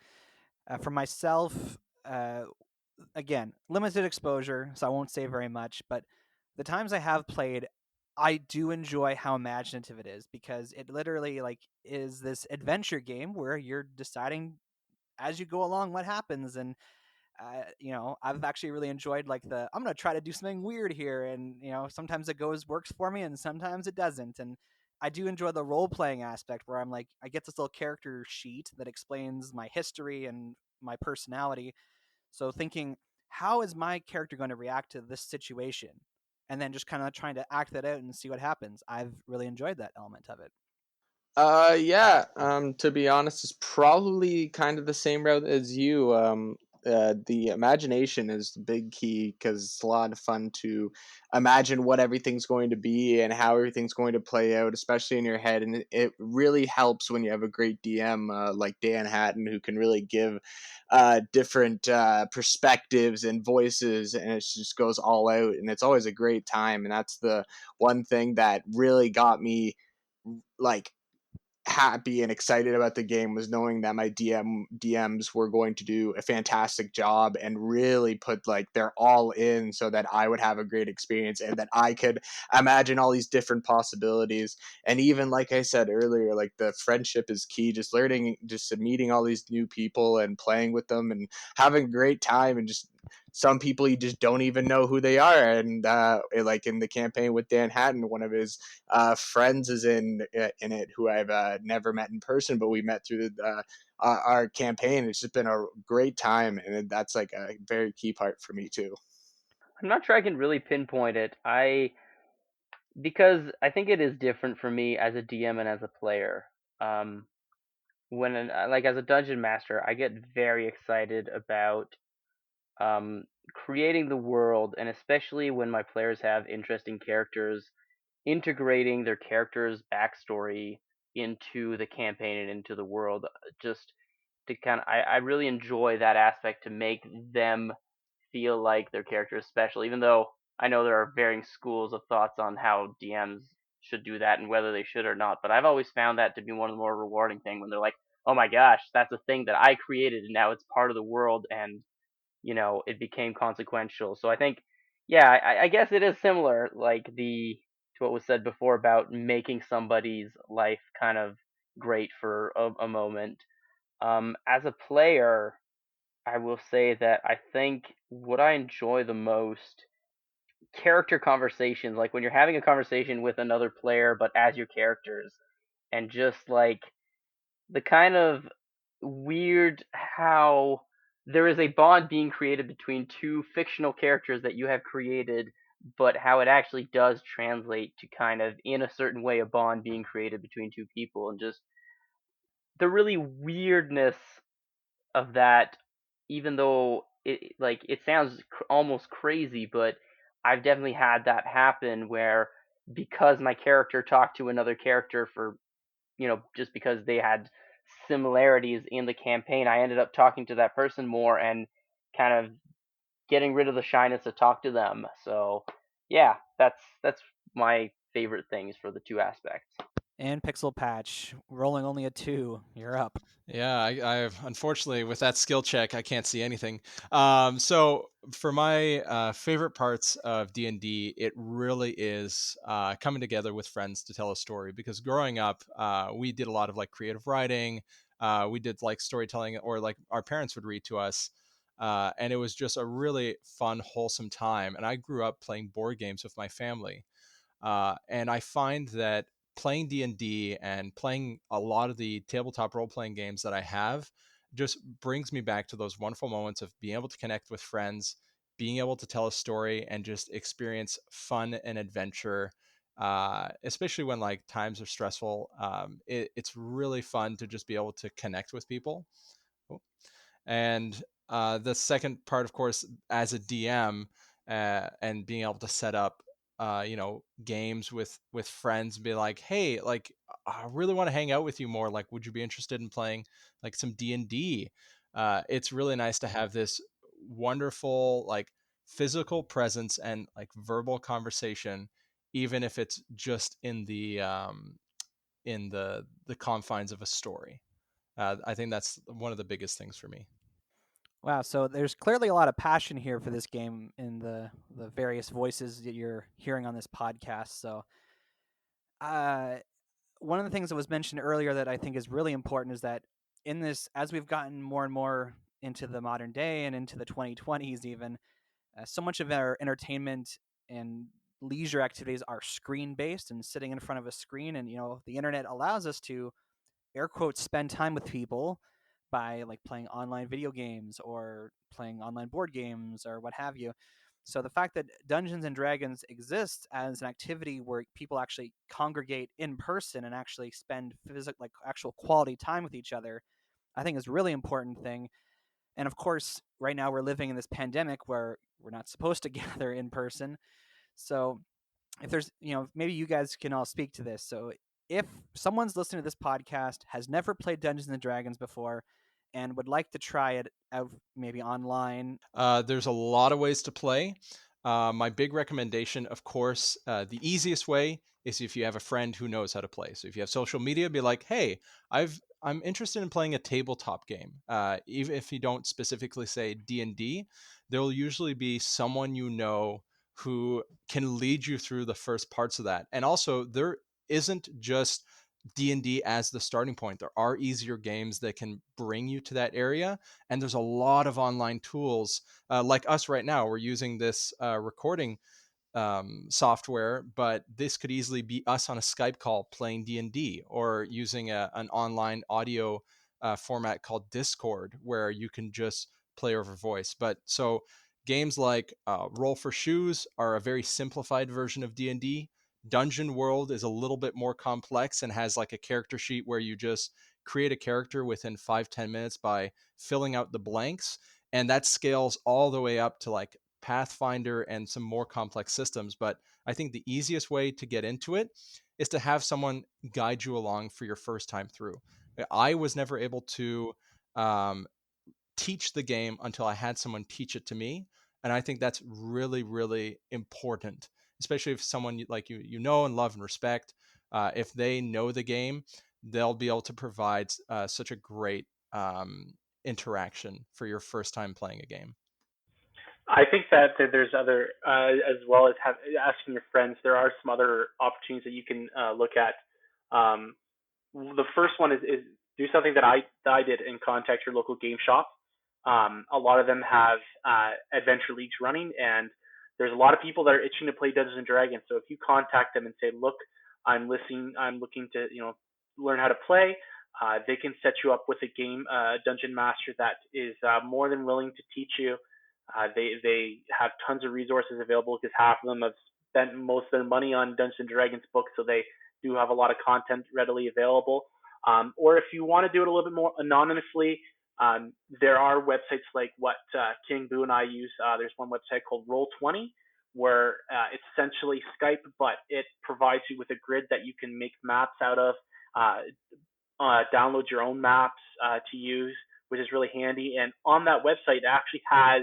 For myself, again, limited exposure, so I won't say very much, but the times I have played, I do enjoy how imaginative it is because it literally is this adventure game where you're deciding as you go along what happens. And I've actually really enjoyed like I'm gonna try to do something weird here, and sometimes it works for me, and sometimes it doesn't. And I do enjoy the role playing aspect where I'm like I get this little character sheet that explains my history and my personality. So thinking, how is my character going to react to this situation, and then just kind of trying to act that out and see what happens. I've really enjoyed that element of it. Yeah. To be honest, it's probably kind of the same route as you. The imagination is the big key because it's a lot of fun to imagine what everything's going to be and how everything's going to play out, especially in your head. And it really helps when you have a great DM like Danhattan who can really give different perspectives and voices, and it just goes all out. And it's always a great time. And that's the one thing that really got me like happy and excited about the game, was knowing that my DMs were going to do a fantastic job and really put like they're all in so that I would have a great experience and that I could imagine all these different possibilities. And even like I said earlier, like the friendship is key, just learning, just meeting all these new people and playing with them and having a great time. And just some people you just don't even know who they are. And like in the campaign with Danhattan, one of his friends is in it who I've never met in person, but we met through our campaign. It's just been a great time, and that's like a very key part for me too. I'm not sure I can really pinpoint it. Because I think it is different for me as a DM and as a player. Um, like as a dungeon master, I get very excited about um, creating the world, and especially when my players have interesting characters, integrating their character's backstory into the campaign and into the world. Just to I really enjoy that aspect to make them feel like their character is special, even though I know there are varying schools of thoughts on how DMs should do that and whether they should or not. But I've always found that to be one of the more rewarding things when they're like, "Oh my gosh, that's a thing that I created and now it's part of the world and it became consequential." So I think, yeah, I guess it is similar, like to what was said before about making somebody's life kind of great for a moment. As a player, I will say that I think what I enjoy the most, character conversations, like when you're having a conversation with another player but as your characters, and just like the kind of weird how there is a bond being created between two fictional characters that you have created, but how it actually does translate to kind of in a certain way a bond being created between two people, and just the really weirdness of that, even though it sounds almost crazy, but I've definitely had that happen where because my character talked to another character for just because they had similarities in the campaign, I ended up talking to that person more and kind of getting rid of the shyness to talk to them. So yeah, that's my favorite things for the two aspects. And Pixel Patch, rolling only a 2. You're up. Yeah, I've unfortunately with that skill check, I can't see anything. So for my favorite parts of D&D, it really is coming together with friends to tell a story. Because growing up, we did a lot of like creative writing. We did like storytelling, or like our parents would read to us. And it was just a really fun, wholesome time. And I grew up playing board games with my family. And I find that playing D&D and playing a lot of the tabletop role-playing games that I have just brings me back to those wonderful moments of being able to connect with friends, being able to tell a story and just experience fun and adventure. Especially when like times are stressful, it's really fun to just be able to connect with people. And the second part, of course, as a DM, and being able to set up, games with friends, and be like, hey, like I really want to hang out with you more. Like, would you be interested in playing like some D&D? It's really nice to have this wonderful like physical presence and like verbal conversation, even if it's just in the confines of a story. I think that's one of the biggest things for me. Wow, so there's clearly a lot of passion here for this game in the various voices that you're hearing on this podcast. So, uh, one of the things that was mentioned earlier that I think is really important is that in this, as we've gotten more and more into the modern day and into the 2020s even, so much of our entertainment and leisure activities are screen based and sitting in front of a screen. And the internet allows us to air quotes spend time with people by like playing online video games or playing online board games or what have you. So the fact that Dungeons and Dragons exists as an activity where people actually congregate in person and actually spend like actual quality time with each other, I think is a really important thing. And of course, right now we're living in this pandemic where we're not supposed to gather in person. So if there's, maybe you guys can all speak to this. So if someone's listening to this podcast, has never played Dungeons and Dragons before, and would like to try it out maybe online. There's a lot of ways to play. My big recommendation, of course, the easiest way is if you have a friend who knows how to play. So if you have social media, be like, hey, I'm interested in playing a tabletop game. Even if you don't specifically say D&D, there will usually be someone who can lead you through the first parts of that. And also, there isn't just D&D as the starting point. There are easier games that can bring you to that area, and there's a lot of online tools. Like us right now, we're using this recording software, but this could easily be us on a Skype call playing D&D, or using an online audio format called Discord, where you can just play over voice. But so games like Roll for Shoes are a very simplified version of D&D. Dungeon World is a little bit more complex and has like a character sheet where you just create a character within 5-10 minutes by filling out the blanks, and that scales all the way up to like Pathfinder and some more complex systems. But I think the easiest way to get into it is to have someone guide you along for your first time through. I was never able to teach the game until I had someone teach it to me. And I think that's really, really important, especially if someone like you know and love and respect. If they know the game, they'll be able to provide such a great interaction for your first time playing a game. I think that there's other, as well as asking your friends, there are some other opportunities that you can look at. Um, the first one is do something that I did and contact your local game shop. A lot of them have adventure leagues running, and there's a lot of people that are itching to play Dungeons and Dragons. So if you contact them and say, "Look, I'm looking to learn how to play," they can set you up with a game dungeon master that is more than willing to teach you. They have tons of resources available because half of them have spent most of their money on Dungeons and Dragons books, so they do have a lot of content readily available. Or if you want to do it a little bit more anonymously, there are websites like what King Boo and I use. There's one website called Roll20, where it's essentially Skype, but it provides you with a grid that you can make maps out of, download your own maps to use, which is really handy. And on that website, it actually has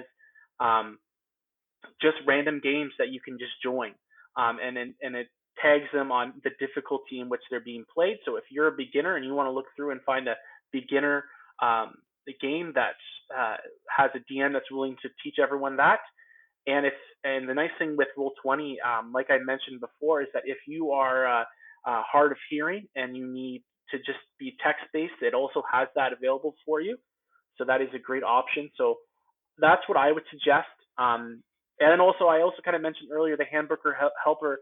just random games that you can just join, and it tags them on the difficulty in which they're being played. So if you're a beginner and you want to look through and find a beginner the game that has a DM that's willing to teach everyone that, and the nice thing with Roll20, like I mentioned before, is that if you are hard of hearing and you need to just be text based, it also has that available for you. So that is a great option. So that's what I would suggest. And also, I also kind of mentioned earlier the Hamburger Helper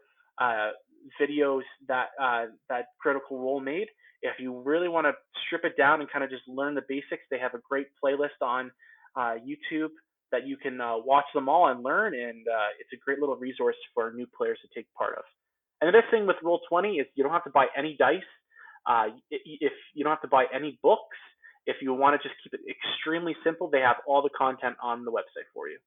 videos that Critical Role made. If you really want to strip it down and kind of just learn the basics, they have a great playlist on YouTube that you can watch them all and learn, and it's a great little resource for new players to take part of. And the best thing with Roll20 is you don't have to buy any dice. If you don't have to buy any books. If you want to just keep it extremely simple, they have all the content on the website for you.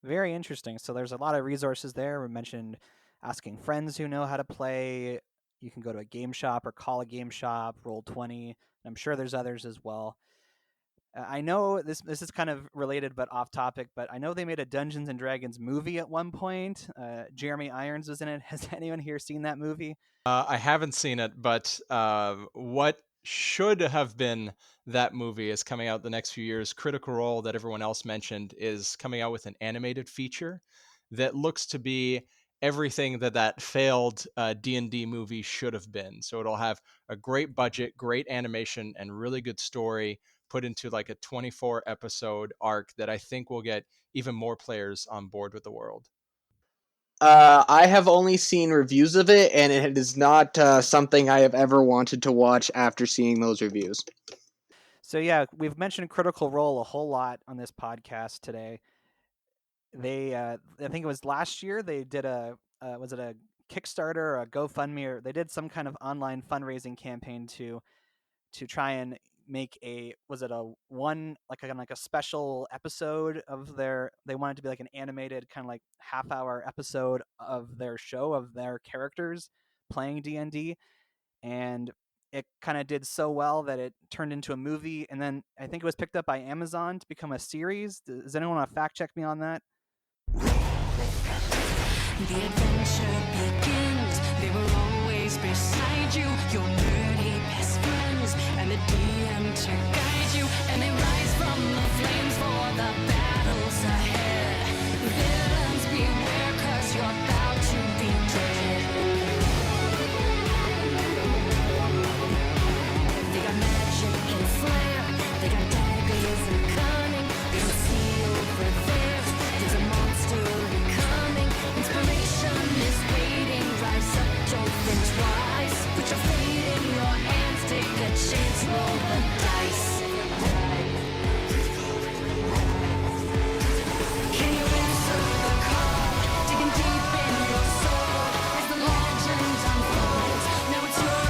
Very interesting. So there's a lot of resources there. We mentioned asking friends who know how to play. You can go to a game shop or call a game shop, Roll20. I'm sure there's others as well. I know this is kind of related but off topic, but I know they made a Dungeons and Dragons movie at one point. Jeremy Irons was in it. Has anyone here seen that movie? I haven't seen it, but what should have been that movie is coming out the next few years. Critical Role, that everyone else mentioned, is coming out with an animated feature that looks to be everything that failed D&D movie should have been. So it'll have a great budget, great animation, and really good story, put into like a 24 episode arc that I think will get even more players on board with the world. I have only seen reviews of it, and it is not something I have ever wanted to watch after seeing those reviews. So yeah, we've mentioned Critical Role a whole lot on this podcast today. They, I think it was last year, they did was it a Kickstarter or a GoFundMe, or they did some kind of online fundraising campaign to try and make was it a one like a special episode of they wanted to be like an animated kind of like half-hour episode of their show of their characters playing D&D, and it kind of did so well that it turned into a movie, and then I think it was picked up by Amazon to become a series. Does anyone want to fact check me on that? The adventure begins. They will always beside you, your nerdy best friends, and the DM to guide you. And they rise from the flames for the battles ahead. Villains beware, 'cause you're about to be dead. They got magic and flair. They got daggers and cunning. They don't see over there. There's a monster becoming. Inspiration is waiting. Rise up, don't think twice. Put your fate in your hands. Take a chance, roll the dice. Can you answer the call? Digging deep in your soul as the legend unfolds. Now it's your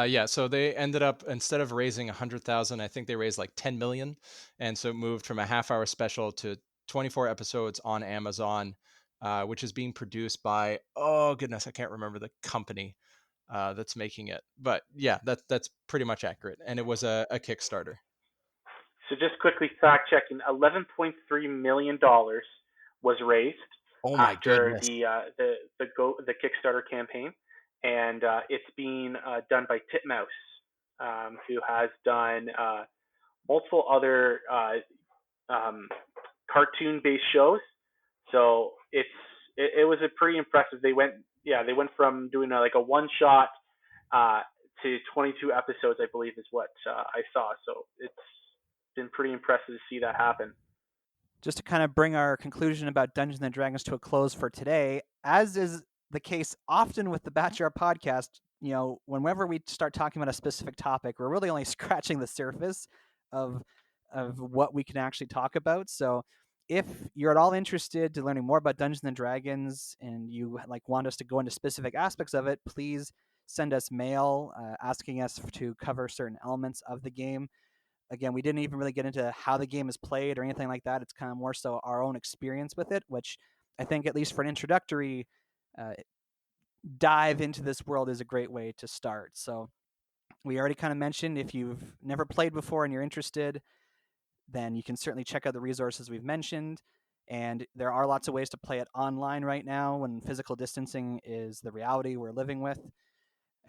Yeah, so they ended up, instead of raising 100,000, I think they raised like 10 million, and so it moved from a half-hour special to 24 episodes on Amazon, which is being produced by, oh goodness, I can't remember the company that's making it, but yeah, that's pretty much accurate, and it was a Kickstarter. So just quickly fact checking, $11.3 million was raised Oh my after goodness. the Kickstarter campaign, and it's being done by Titmouse, who has done multiple other cartoon-based shows. So it was a pretty impressive. They went from doing like a one-shot to 22 episodes, I believe, is what I saw. So it's been pretty impressive to see that happen. Just to kind of bring our conclusion about Dungeons and Dragons to a close for today, as is the case often with the Batjar podcast, whenever we start talking about a specific topic, we're really only scratching the surface of what we can actually talk about. So if you're at all interested to learning more about Dungeons and Dragons and you want us to go into specific aspects of it, please send us mail asking us to cover certain elements of the game. Again, we didn't even really get into how the game is played or anything like that. It's kind of more so our own experience with it, which I think, at least for an introductory dive into this world, is a great way to start. So we already kind of mentioned, if you've never played before and you're interested, then you can certainly check out the resources we've mentioned. And there are lots of ways to play it online right now when physical distancing is the reality we're living with.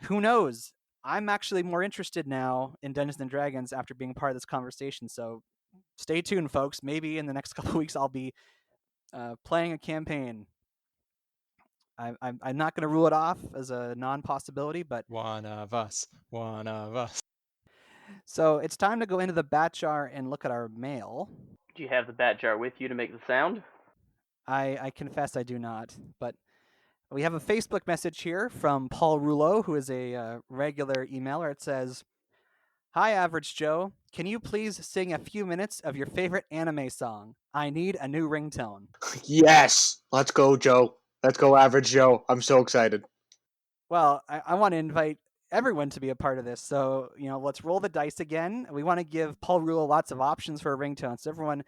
Who knows? I'm actually more interested now in Dungeons and Dragons after being part of this conversation. So stay tuned, folks. Maybe in the next couple of weeks I'll be playing a campaign. I'm not going to rule it off as a non-possibility, but One of us. So it's time to go into the bat jar and look at our mail. Do you have the bat jar with you to make the sound? I confess I do not, but we have a Facebook message here from Paul Rouleau, who is a regular emailer. It says, "Hi, Average Joe. Can you please sing a few minutes of your favorite anime song? I need a new ringtone." Yes, let's go, Joe. Let's go, Average Joe. I'm so excited. Well, I want to invite everyone to be a part of this. So, let's roll the dice again. We want to give Paul Rouleau lots of options for a ringtone. So everyone,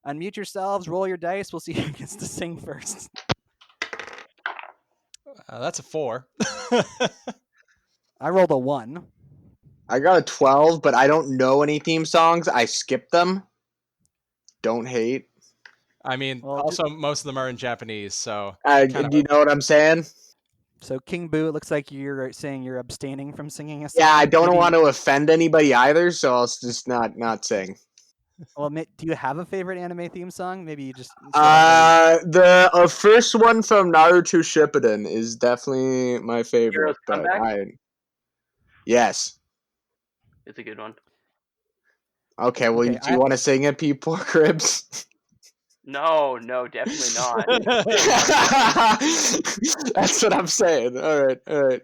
unmute yourselves, roll your dice. We'll see who gets to sing first. That's a 4. I rolled a 1. I got a 12, but I don't know any theme songs. I skipped them. Don't hate. I mean, Well, also most of them are in Japanese, so Do you know what I'm saying? So King Boo, it looks like you're saying you're abstaining from singing a song. Yeah, I don't Maybe... want to offend anybody either, so I'll just not sing. Well, do you have a favorite anime theme song? Maybe you just still don't really. The first one from Naruto Shippuden is definitely my favorite, Hero's but Comeback. yes. It's a good one. Okay, well, Okay, do you want to sing it, P4 Cribs? No, definitely not. That's what I'm saying. All right.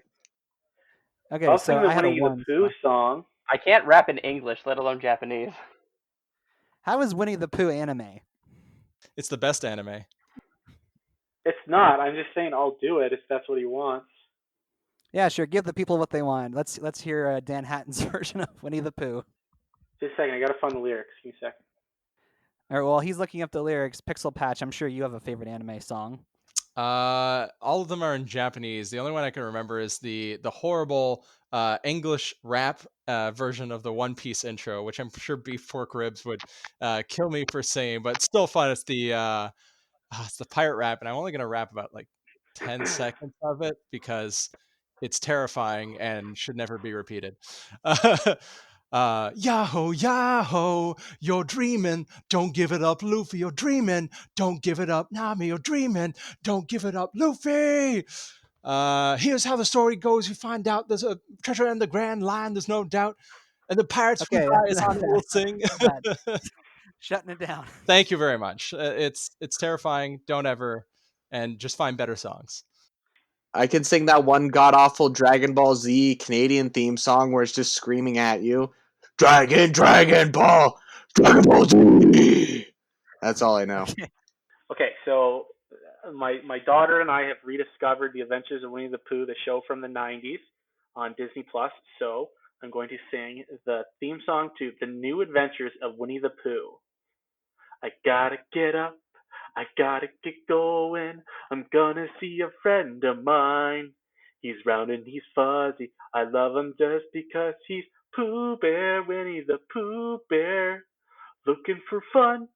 Okay, I'll so sing the I had a Winnie the one Pooh song. song. I can't rap in English, let alone Japanese. How is Winnie the Pooh anime? It's the best anime. It's not. I'm just saying I'll do it if that's what he wants. Yeah, sure. Give the people what they want. Let's hear Danhattan's version of Winnie the Pooh. Just a second. I gotta find the lyrics. Give me a second. All right, well, he's looking up the lyrics. Pixel Patch, I'm sure you have a favorite anime song. All of them are in Japanese. The only one I can remember is the horrible English rap version of the One Piece intro, which I'm sure Beef Pork Ribs would kill me for saying, but still fun. It's the pirate rap, and I'm only gonna rap about like 10 seconds of it because it's terrifying and should never be repeated. Yahoo, Yahoo, you're dreaming. Don't give it up, Luffy. You're dreaming. Don't give it up, Nami. You're dreaming. Don't give it up, Luffy. Here's how the story goes. You find out there's a treasure in the Grand Line. There's no doubt. And the pirates we Okay, rise on will sing. shutting it down. Thank you very much. It's terrifying. Don't ever, and just find better songs. I can sing that one god awful Dragon Ball Z Canadian theme song where it's just screaming at you, Dragon Ball, Dragon Ball Z. That's all I know. Okay. Okay, so my daughter and I have rediscovered The Adventures of Winnie the Pooh, the show from the '90s on Disney Plus. So I'm going to sing the theme song to The New Adventures of Winnie the Pooh. I gotta get up, I gotta get going. I'm gonna see a friend of mine. He's round and he's fuzzy. I love him just because he's Pooh Bear, Winnie the Pooh Bear. Looking for fun,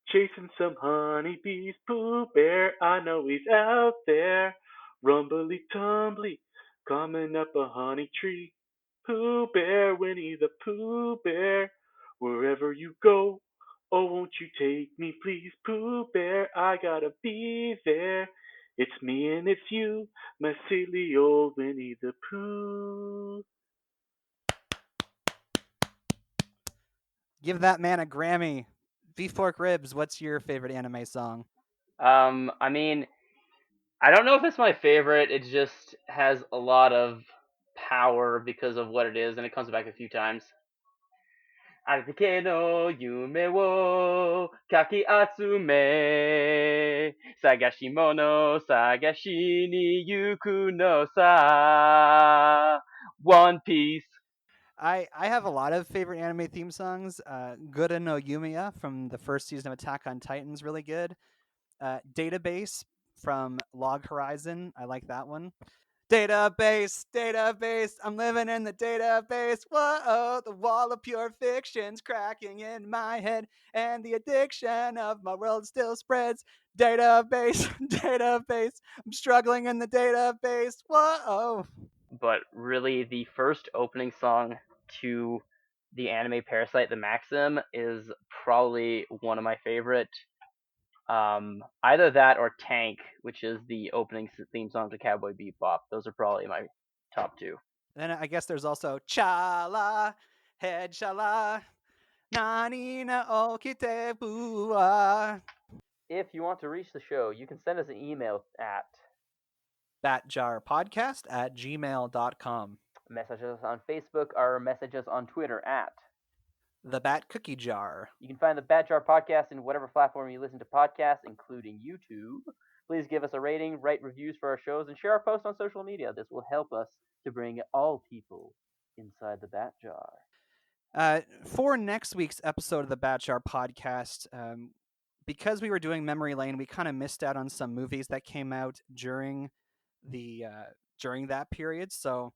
chasing some honeybees. Pooh Bear, I know he's out there. Rumbly tumbly, climbing up a honey tree. Pooh Bear, Winnie the Pooh Bear, wherever you go. Oh, won't you take me, please, Pooh Bear? I gotta be there. It's me and it's you, my silly old Winnie the Pooh. Give that man a Grammy. Beef Pork Ribs, what's your favorite anime song? I mean, I don't know if it's my favorite. It just has a lot of power because of what it is, and it comes back a few times. あるけの夢をかき集め探し物探しに行くのさ One Piece. I have a lot of favorite anime theme songs. Gura no Yumiya from the first season of Attack on Titan is really good. Database from Log Horizon, I like that one. Database, I'm living in the database. Whoa, the wall of pure fiction's cracking in my head, and the addiction of my world still spreads. Database, database, I'm struggling in the database. Whoa. But really, the first opening song to the anime Parasite the Maxim is probably one of my favorite. Either that or Tank, which is the opening theme song to Cowboy Bebop. Those are probably my top two. Then I guess there's also Chala, Head Chala, Nani na okite bua. If you want to reach the show, you can send us an email at batjarpodcast@gmail.com. message us on Facebook or message us on Twitter at. The Bat Cookie Jar. You can find the Bat Jar Podcast in whatever platform you listen to podcasts, including YouTube. Please give us a rating, write reviews for our shows, and share our posts on social media. This will help us to bring all people inside the Bat Jar. For next week's episode of the Bat Jar Podcast, because we were doing Memory Lane, we kind of missed out on some movies that came out during that period. So,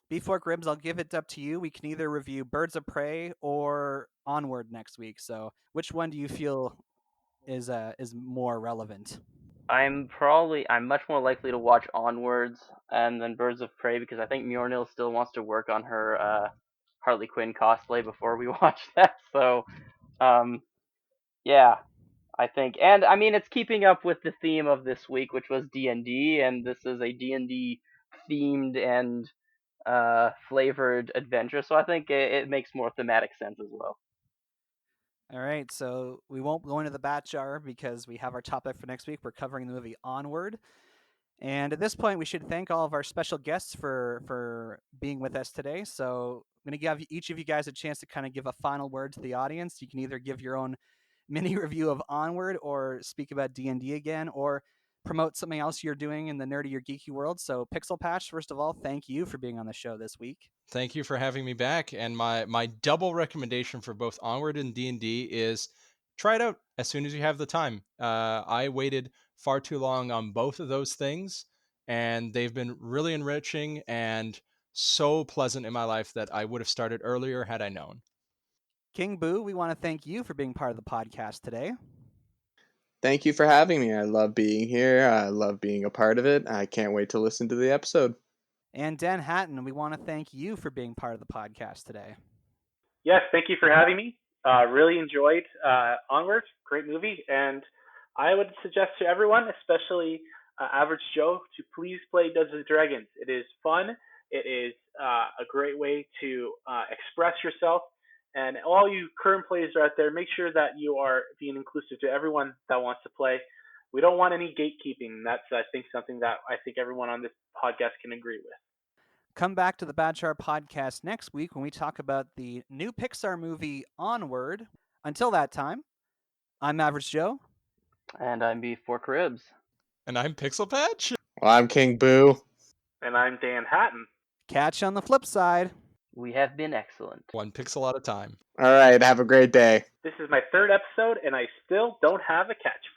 Beeffork Ribs, I'll give it up to you. We can either review Birds of Prey or Onward next week. So, which one do you feel is more relevant? I'm much more likely to watch Onwards and then Birds of Prey because I think Mjornil still wants to work on her Harley Quinn cosplay before we watch that. So Yeah, I think, and I mean it's keeping up with the theme of this week, which was D&D, and this is a D&D themed and flavored adventure, so I think it makes more thematic sense as well. All right, so we won't go into the bat jar because we have our topic for next week. We're covering the movie Onward. And at this point, we should thank all of our special guests for being with us today. So I'm going to give each of you guys a chance to kind of give a final word to the audience. You can either give your own mini review of Onward or speak about D&D again or promote something else you're doing in the nerdy or geeky world. So Pixel Patch, first of all, thank you for being on the show this week. Thank you for having me back. And my double recommendation for both Onward and D&D is try it out as soon as you have the time. I waited far too long on both of those things, and they've been really enriching and so pleasant in my life that I would have started earlier had I known. King Boo, we want to thank you for being part of the podcast today. Thank you for having me. I love being here. I love being a part of it. I can't wait to listen to the episode. And Danhattan, we want to thank you for being part of the podcast today. Yes, thank you for having me. Really enjoyed Onward. Great movie. And I would suggest to everyone, especially Average Joe, to please play Dungeons and Dragons. It is fun. It is a great way to express yourself. And all you current players out there, make sure that you are being inclusive to everyone that wants to play. We don't want any gatekeeping. That's, I think, something that I think everyone on this podcast can agree with. Come back to the Bad Char podcast next week when we talk about the new Pixar movie Onward. Until that time, I'm Average Joe. And I'm B4 Ribs. And I'm Pixel Patch. Well, I'm King Boo. And I'm Danhattan. Catch you on the flip side. We have been excellent. One pixel at a time. All right, have a great day. This is my third episode, and I still don't have a catchphrase.